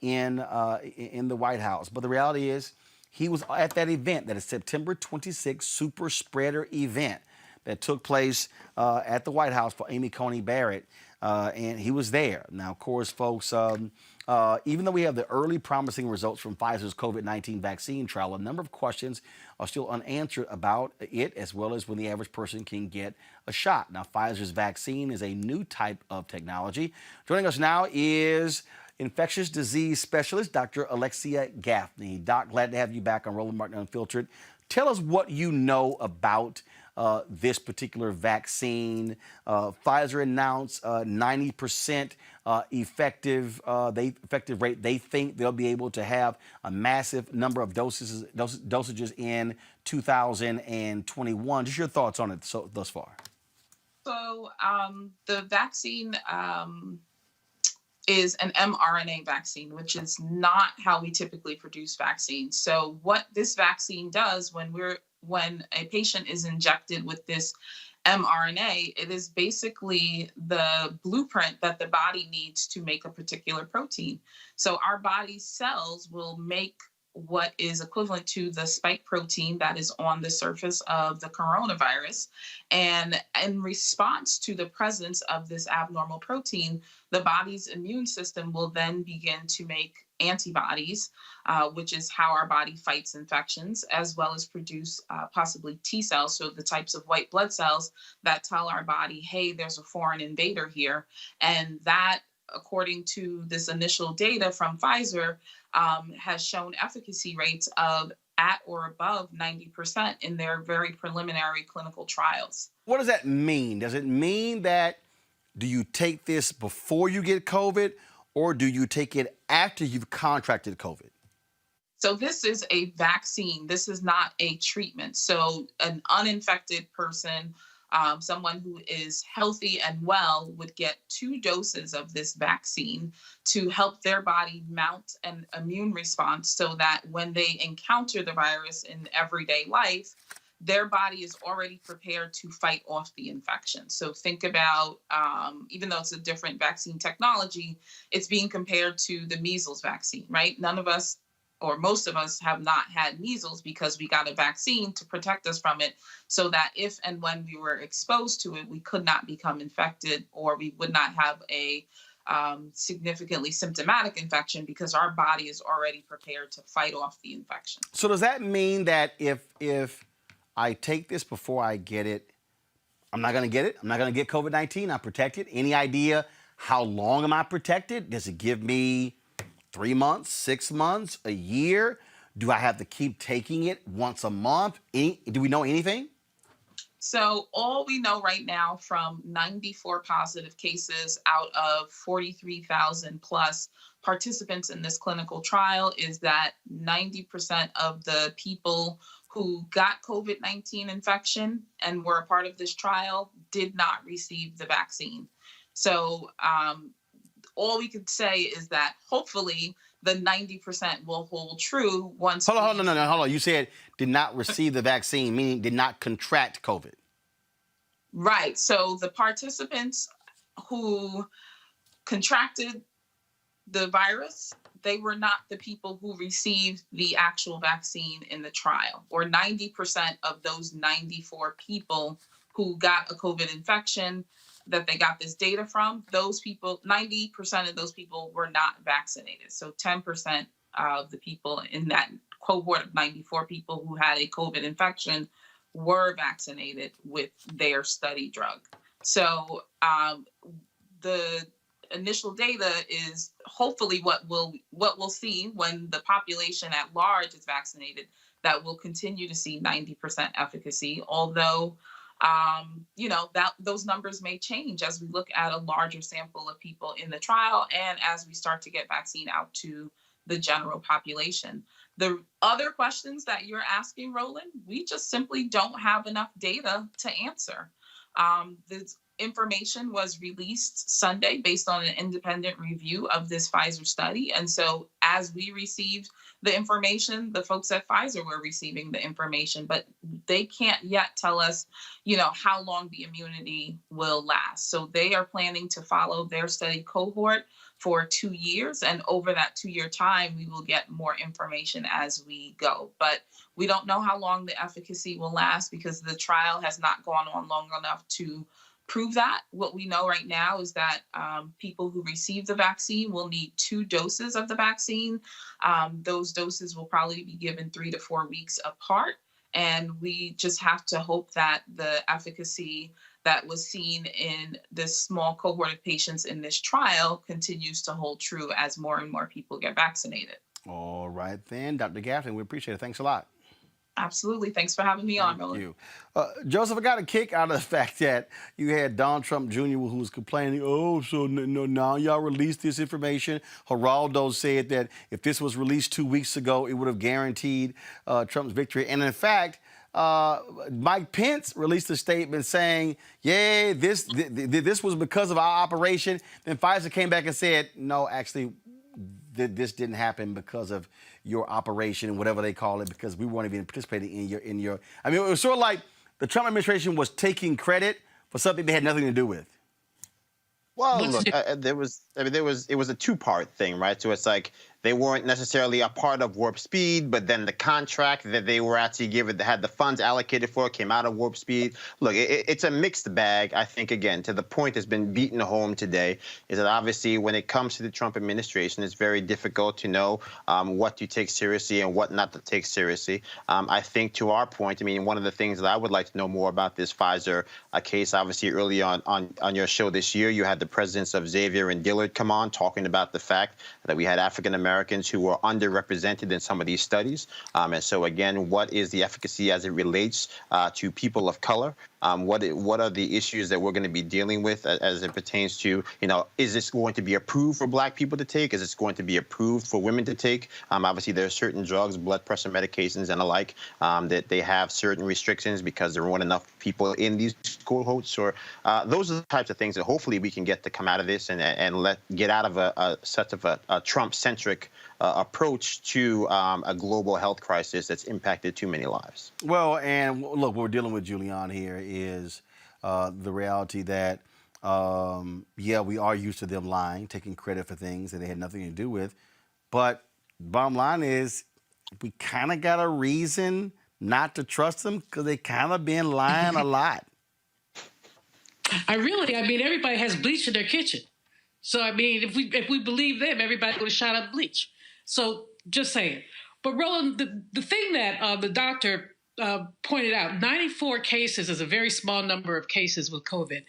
in the White House. But the reality is, he was at that event, that is September 26th super spreader event that took place at the White House for Amy Coney Barrett, and he was there. Now, of course, folks, even though we have the early promising results from Pfizer's COVID-19 vaccine trial, a number of questions are still unanswered about it, as well as when the average person can get a shot. Now, Pfizer's vaccine is a new type of technology. Joining us now is infectious disease specialist, Dr. Alexia Gaffney. Doc, glad to have you back on Roland Martin Unfiltered. Tell us what you know about this particular vaccine. Pfizer announced 90% effective rate. They think they'll be able to have a massive number of dosages in 2021. Just your thoughts on it thus far. So the vaccine is an mRNA vaccine, which is not how we typically produce vaccines. So what this vaccine does when a patient is injected with this mRNA, it is basically the blueprint that the body needs to make a particular protein. So our body's cells will make what is equivalent to the spike protein that is on the surface of the coronavirus. And in response to the presence of this abnormal protein, the body's immune system will then begin to make antibodies, which is how our body fights infections, as well as produce possibly T cells, so the types of white blood cells that tell our body, hey, there's a foreign invader here. And that, according to this initial data from Pfizer, has shown efficacy rates of at or above 90% in their very preliminary clinical trials. What does that mean? Does it mean that do you take this before you get COVID, or do you take it after you've contracted COVID? So this is a vaccine. This is not a treatment. So an uninfected person, someone who is healthy and well, would get 2 doses of this vaccine to help their body mount an immune response so that when they encounter the virus in everyday life, their body is already prepared to fight off the infection. So think about, even though it's a different vaccine technology, it's being compared to the measles vaccine, right? None of us, or most of us, have not had measles because we got a vaccine to protect us from it, so that if and when we were exposed to it, we could not become infected, or we would not have a significantly symptomatic infection because our body is already prepared to fight off the infection. So does that mean that if I take this before I get it, I'm not going to get it? I'm not going to get COVID-19? I'm protected? Any idea how long am I protected? Does it give me 3 months, 6 months, a year? Do I have to keep taking it once a month? Do we know anything? So all we know right now from 94 positive cases out of 43,000 plus participants in this clinical trial is that 90% of the people who got COVID-19 infection and were a part of this trial did not receive the vaccine. So all we could say is that hopefully the 90% will hold true once. Hold on. You said did not receive the vaccine, meaning did not contract COVID. Right. So the participants who contracted the virus they were not the people who received the actual vaccine in the trial, or 90% of those 94 people who got a COVID infection that they got this data from, those people, 90% of those people were not vaccinated. So 10% of the people in that cohort of 94 people who had a COVID infection were vaccinated with their study drug. So the initial data is hopefully what we'll see when the population at large is vaccinated, that we'll continue to see 90% efficacy, although that those numbers may change as we look at a larger sample of people in the trial and as we start to get vaccine out to the general population. The other questions that you're asking, Roland, we just simply don't have enough data to answer. The information was released Sunday based on an independent review of this Pfizer study. And so as we received the information, the folks at Pfizer were receiving the information, but they can't yet tell us, how long the immunity will last. So they are planning to follow their study cohort for 2 years. And over that 2-year time, we will get more information as we go. But we don't know how long the efficacy will last because the trial has not gone on long enough to prove that. What we know right now is that people who receive the vaccine will need 2 doses of the vaccine. Those doses will probably be given 3 to 4 weeks apart. And we just have to hope that the efficacy that was seen in this small cohort of patients in this trial continues to hold true as more and more people get vaccinated. All right, then, Dr. Gaffney, we appreciate it. Thanks a lot. Absolutely. Thanks for having me on, Roland. You. Joseph, I got a kick out of the fact that you had Donald Trump Jr. who was complaining, so now y'all released this information. Geraldo said that if this was released 2 weeks ago, it would have guaranteed Trump's victory. And in fact, Mike Pence released a statement saying, this was because of our operation. Then Pfizer came back and said, no, actually, this didn't happen because of your operation, whatever they call it, because we weren't even participating in your. I mean, it was sort of like the Trump administration was taking credit for something they had nothing to do with. Well, look, it was a 2-part thing, right? So it's like they weren't necessarily a part of Warp Speed, but then the contract that they were actually given, that had the funds allocated for, came out of Warp Speed. Look, it's a mixed bag. I think, again, to the point that's been beaten home today, is that obviously when it comes to the Trump administration, it's very difficult to know what to take seriously and what not to take seriously. I think to our point, I mean, one of the things that I would like to know more about this Pfizer case, obviously early on your show this year, you had the presidents of Xavier and Dillard come on talking about the fact that we had African-Americans who were underrepresented in some of these studies. And so, again, what is the efficacy as it relates to people of color? What are the issues that we're going to be dealing with as it pertains to, is this going to be approved for Black people to take? Is this going to be approved for women to take? Obviously, there are certain drugs, blood pressure medications and the like, that they have certain restrictions because there weren't enough people in these cohorts. Or those are the types of things that hopefully we can get to come out of this and get out of such of a Trump-centric approach to a global health crisis that's impacted too many lives. Well, and look, what we're dealing with, Julian, here is the reality that, we are used to them lying, taking credit for things that they had nothing to do with. But bottom line is we kind of got a reason not to trust them because they kind of been lying a lot. Everybody has bleach in their kitchen. So, if we believe them, everybody would have shot up bleach. So, just saying. But, Roland, the thing that the doctor pointed out, 94 cases is a very small number of cases with COVID.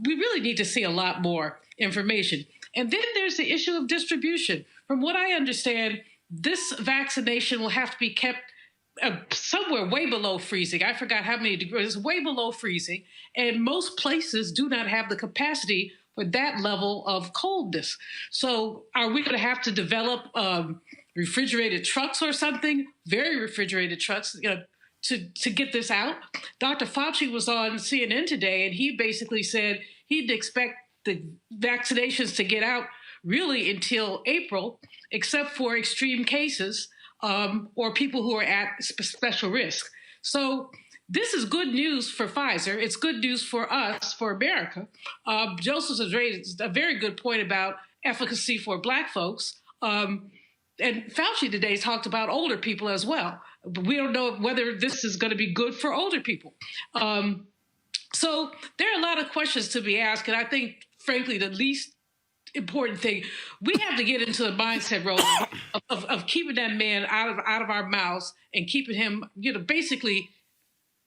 We really need to see a lot more information. And then there's the issue of distribution. From what I understand, this vaccination will have to be kept somewhere way below freezing. I forgot how many degrees. It's way below freezing. And most places do not have the capacity for that level of coldness. So are we going to have to develop refrigerated trucks or something, very refrigerated trucks, to get this out? Dr. Fauci was on CNN today, and he basically said he'd expect the vaccinations to get out really until April, except for extreme cases or people who are at special risk. So this is good news for Pfizer. It's good news for us, for America. Joseph has raised a very good point about efficacy for Black folks. And Fauci today talked about older people as well. But we don't know whether this is going to be good for older people. So there are a lot of questions to be asked. And I think, frankly, the least important thing, we have to get into the mindset, Roland, of keeping that man out of our mouths and keeping him, basically,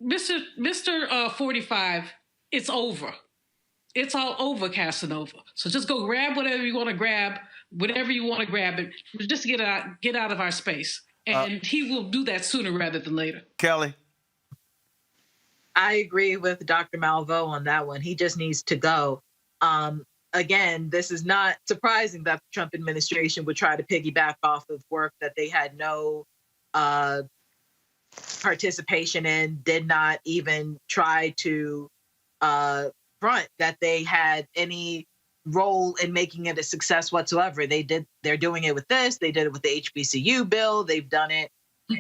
Mr. 45, it's over. It's all over, Casanova. So just go grab whatever you want to grab, it. Just get out of our space. And he will do that sooner rather than later. Kelly? I agree with Dr. Malveaux on that one. He just needs to go. Again, this is not surprising that the Trump administration would try to piggyback off of work that they had no participation in, did not even try to front that they had any role in making it a success whatsoever. They're doing it with this. They did it with the HBCU bill. They've done it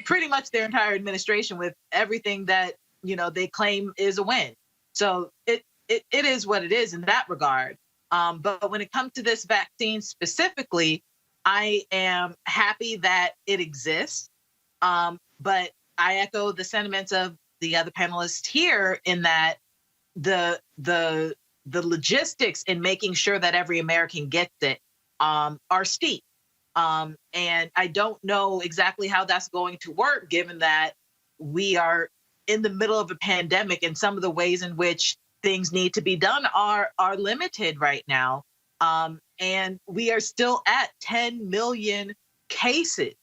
pretty much their entire administration with everything that they claim is a win. So it is what it is in that regard. But when it comes to this vaccine specifically, I am happy that it exists. But I echo the sentiments of the other panelists here in that the logistics in making sure that every American gets it are steep. And I don't know exactly how that's going to work, given that we are in the middle of a pandemic and some of the ways in which things need to be done are limited right now. And we are still at 10 million cases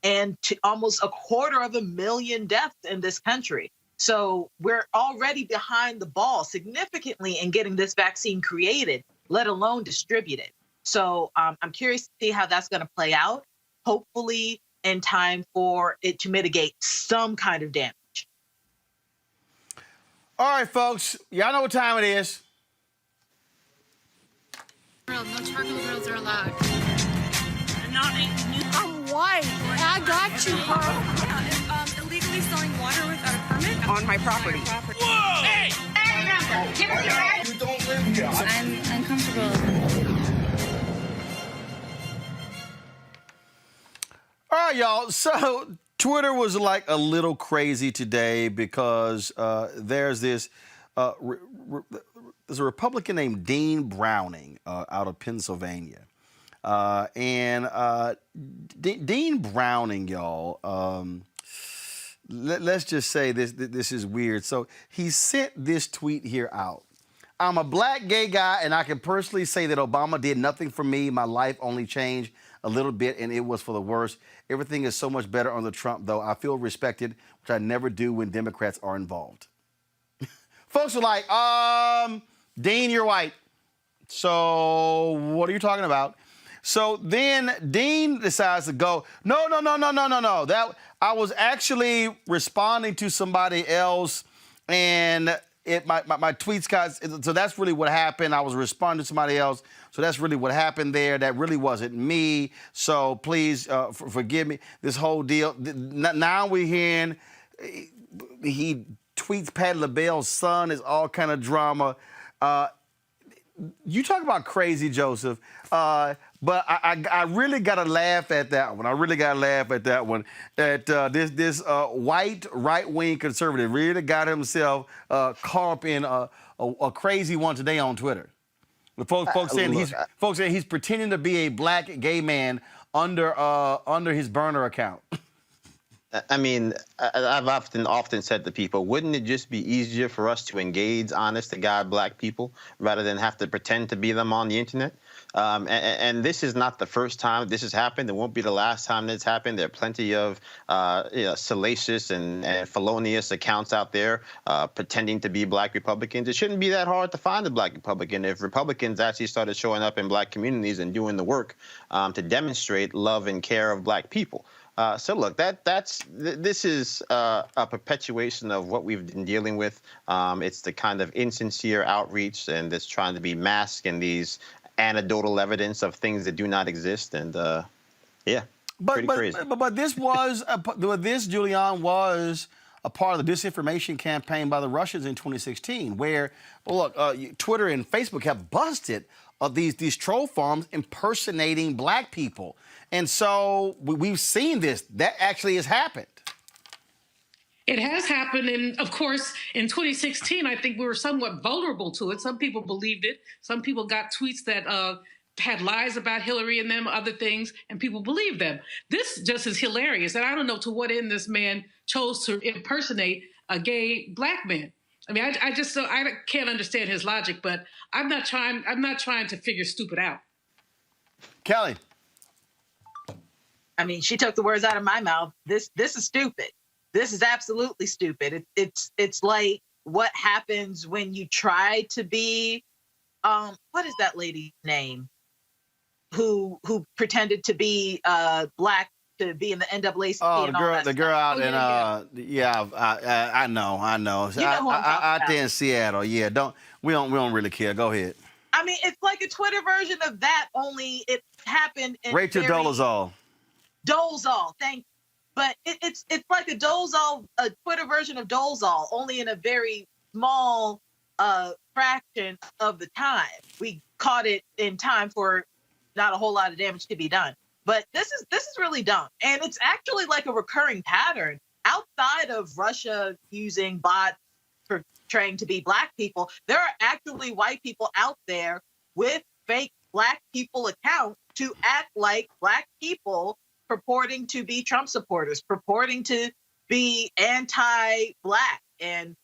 and to almost 250,000 deaths in this country. So we're already behind the ball significantly in getting this vaccine created, let alone distributed. So I'm curious to see how that's going to play out, hopefully in time for it to mitigate some kind of damage. All right, folks, y'all know what time it is. No charcoal grills are allowed. I'm white. I got you, Carl. Yeah, illegally selling water without a permit On my property. Whoa! Hey! You don't live here. I'm uncomfortable. All right, y'all. So Twitter was like a little crazy today because there's this there's a Republican named Dean Browning out of Pennsylvania. Dean Browning, y'all, let's just say this is weird. So he sent this tweet here out. I'm a black gay guy, and I can personally say that Obama did nothing for me. My life only changed a little bit, and it was for the worse. Everything is so much better under Trump, though. I feel respected, which I never do when Democrats are involved. Folks are like, Dean, you're white. So what are you talking about? So then Dean decides to go, no. That I was actually responding to somebody else, and my tweets got, so that's really what happened. I was responding to somebody else. So that's really what happened there. That really wasn't me. So please forgive me. This whole deal. Now we're hearing he tweets Patti LaBelle's son is all kind of drama. You talk about crazy, Joseph. But I really got to laugh at that one. That this white right-wing conservative really got himself caught up in a crazy one today on Twitter. Folks saying he's pretending to be a black gay man under his burner account. I mean, I've often said to people, wouldn't it just be easier for us to engage honest-to-God black people rather than have to pretend to be them on the internet? And this is not the first time this has happened. It won't be the last time that's happened. There are plenty of salacious and felonious accounts out there pretending to be black Republicans. It shouldn't be that hard to find a black Republican if Republicans actually started showing up in black communities and doing the work to demonstrate love and care of black people. So look, this is a perpetuation of what we've been dealing with. It's the kind of insincere outreach and this trying to be masked in these anecdotal evidence of things that do not exist. And pretty crazy. But this was, Julian, was a part of the disinformation campaign by the Russians in 2016, where, look, Twitter and Facebook have busted of these troll farms impersonating black people. And so we've seen this. That actually has happened. It has happened, and of course, in 2016, I think we were somewhat vulnerable to it. Some people believed it. Some people got tweets that had lies about Hillary in them, other things, and people believed them. This just is hilarious, and I don't know to what end this man chose to impersonate a gay black man. I mean, I can't understand his logic, but I'm not trying to figure stupid out. Kelly. I mean, she took the words out of my mouth. This is stupid. This is absolutely stupid. It's like what happens when you try to be, what is that lady's name? Who pretended to be black to be in the NAACP? Oh, and the girl out in I know. You know who I'm Out talking there in Seattle. Yeah, we don't really care. Go ahead. I mean, it's like a Twitter version of that, only it happened in Rachel Dolezal. Dolezal, thank you. But it's like a Twitter version of Dolezal, only in a very small fraction of the time. We caught it in time for not a whole lot of damage to be done. But this is really dumb. And it's actually like a recurring pattern. Outside of Russia using bots for trying to be black people, there are actually white people out there with fake black people accounts to act like black people, purporting to be Trump supporters, purporting to be anti-black and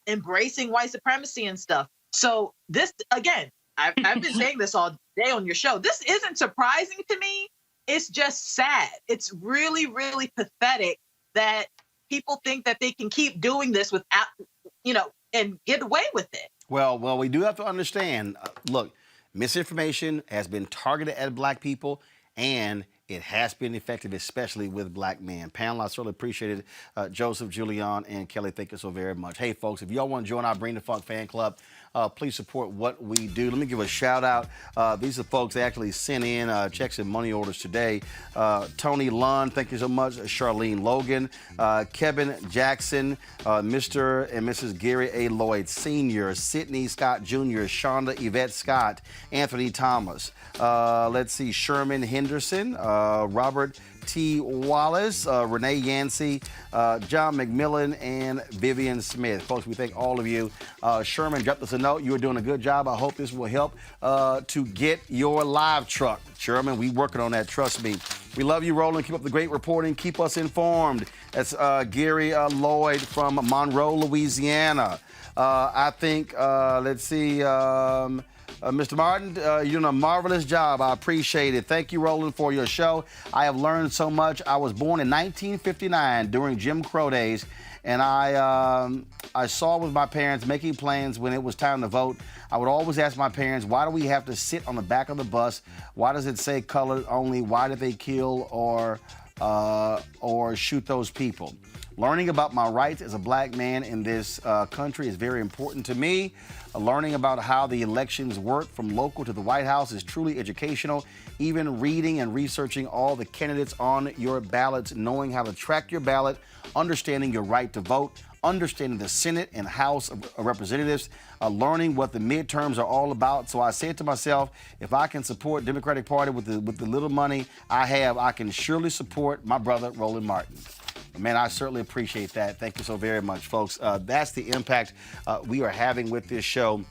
embracing white supremacy and stuff. So this, again, I've been saying this all day on your show. This isn't surprising to me. It's just sad. It's really, really pathetic that people think that they can keep doing this without, and get away with it. Well, we do have to understand, look, misinformation has been targeted at black people, and it has been effective, especially with black men. Panel, I certainly appreciate it. Joseph, Julian, and Kelly, thank you so very much. Hey, folks, if y'all want to join our Bring the Funk fan club, please support what we do. Let me give a shout out. These are folks that actually sent in checks and money orders today. Tony Lund, thank you so much. Charlene Logan, Kevin Jackson, Mr. and Mrs. Gary A. Lloyd Sr., Sidney Scott Jr., Shonda Yvette Scott, Anthony Thomas. Let's see, Sherman Henderson, Robert T. Wallace, Renee Yancey, John McMillan, and Vivian Smith. Folks, we thank all of you. Sherman dropped us a note. You are doing a good job. I hope this will help to get your live truck. Sherman, we working on that, trust me. We love you, Roland. Keep up the great reporting. Keep us informed. That's Gary Lloyd from Monroe, Louisiana. I think, let's see, Mr. Martin, you're doing a marvelous job. I appreciate it. Thank you, Roland, for your show. I have learned so much. I was born in 1959 during Jim Crow days, and I saw with my parents making plans when it was time to vote. I would always ask my parents, why do we have to sit on the back of the bus? Why does it say colored only? Why did they kill or shoot those people? Learning about my rights as a black man in this country is very important to me. Learning about how the elections work from local to the White House is truly educational. Even reading and researching all the candidates on your ballots, knowing how to track your ballot, understanding your right to vote, understanding the Senate and House of Representatives, learning what the midterms are all about. So I said to myself, if I can support Democratic Party with the little money I have, I can surely support my brother, Roland Martin. Man, I certainly appreciate that. Thank you so very much, folks. That's the impact we are having with this show.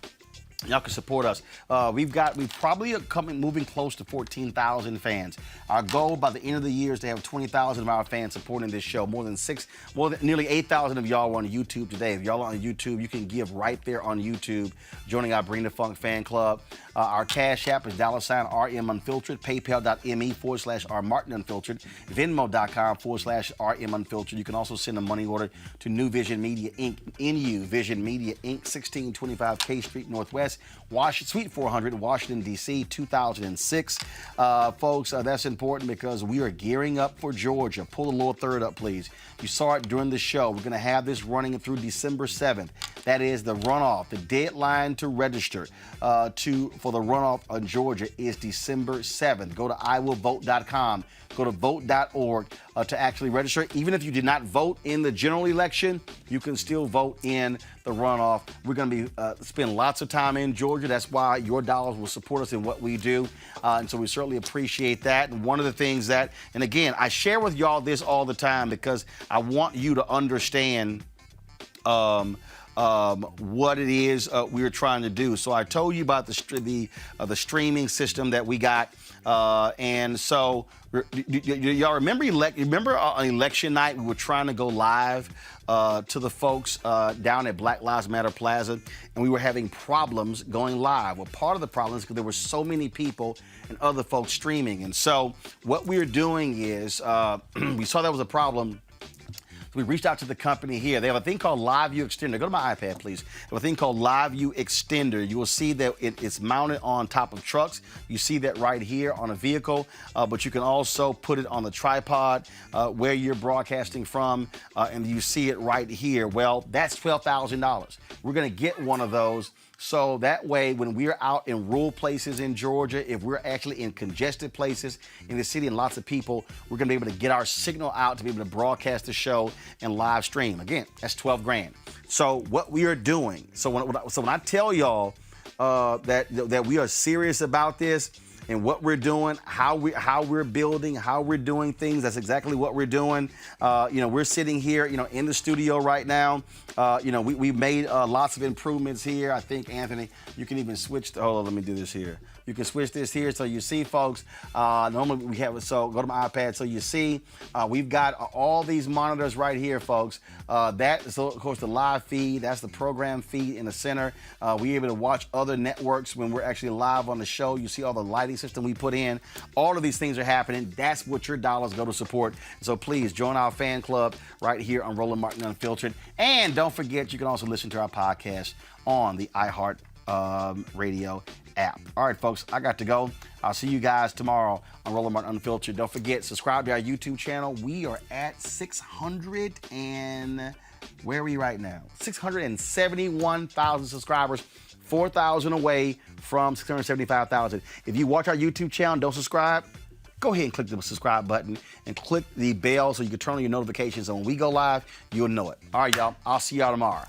Y'all can support us. We probably are moving close to 14,000 fans. Our goal by the end of the year is to have 20,000 of our fans supporting this show. Nearly 8,000 of y'all are on YouTube today. If y'all are on YouTube, you can give right there on YouTube, joining our Bring the Funk fan club. Our Cash App is $RM Unfiltered, PayPal.me/R Martin Unfiltered, Venmo.com/RM Unfiltered. You can also send a money order to New Vision Media Inc., NU Vision Media Inc., 1625 K Street Northwest, Suite 400, Washington, D.C., 2006. Folks, that's important because we are gearing up for Georgia. Pull the lower third up, please. You saw it during the show. We're going to have this running through December 7th. That is the runoff. The deadline to register for the runoff on Georgia is December 7th. Go to iwillvote.com. Go to vote.org to actually register. Even if you did not vote in the general election, you can still vote in the runoff. We're going to be spend lots of time in Georgia. That's why your dollars will support us in what we do. And so we certainly appreciate that. And one of the things that, and again, I share with y'all this all the time because I want you to understand what it is we're trying to do. So I told you about the streaming system that we got. And so y'all remember on election night, we were trying to go live to the folks down at Black Lives Matter Plaza, and we were having problems going live. Well, part of the problem is because there were so many people and other folks streaming. And so what we're doing is we saw that was a problem. We reached out to the company here. They have a thing called Live View Extender. Go to my iPad, please. They have a thing called Live View Extender. You will see that it's mounted on top of trucks. You see that right here on a vehicle, but you can also put it on the tripod where you're broadcasting from, and you see it right here. Well, that's $12,000. We're going to get one of those. So that way, when we're out in rural places in Georgia, if we're actually in congested places in the city and lots of people, we're going to be able to get our signal out to be able to broadcast the show and live stream. Again, that's $12,000. So what we are doing, so when I tell y'all that we are serious about this and what we're doing, how we're building, how we're doing things, that's exactly what we're doing. We're sitting here, in the studio right now. We've made lots of improvements here. I think, Anthony, you can even switch. Hold on, let me do this here. You can switch this here so you see, folks. Normally we have it, so go to my iPad so you see. We've got all these monitors right here, folks. That is, of course, the live feed. That's the program feed in the center. We're able to watch other networks when we're actually live on the show. You see all the lighting system we put in. All of these things are happening. That's what your dollars go to support. So please join our fan club right here on Roland Martin Unfiltered. And don't forget, you can also listen to our podcast on the iHeart Radio app. All right, folks, I got to go. I'll see you guys tomorrow on Roland Martin Unfiltered. Don't forget, subscribe to our YouTube channel. We are at 600 and where are we right now? 671,000 subscribers, 4,000 away from 675,000. If you watch our YouTube channel and don't subscribe, go ahead and click the subscribe button and click the bell so you can turn on your notifications. So when we go live, you'll know it. All right, y'all. I'll see y'all tomorrow.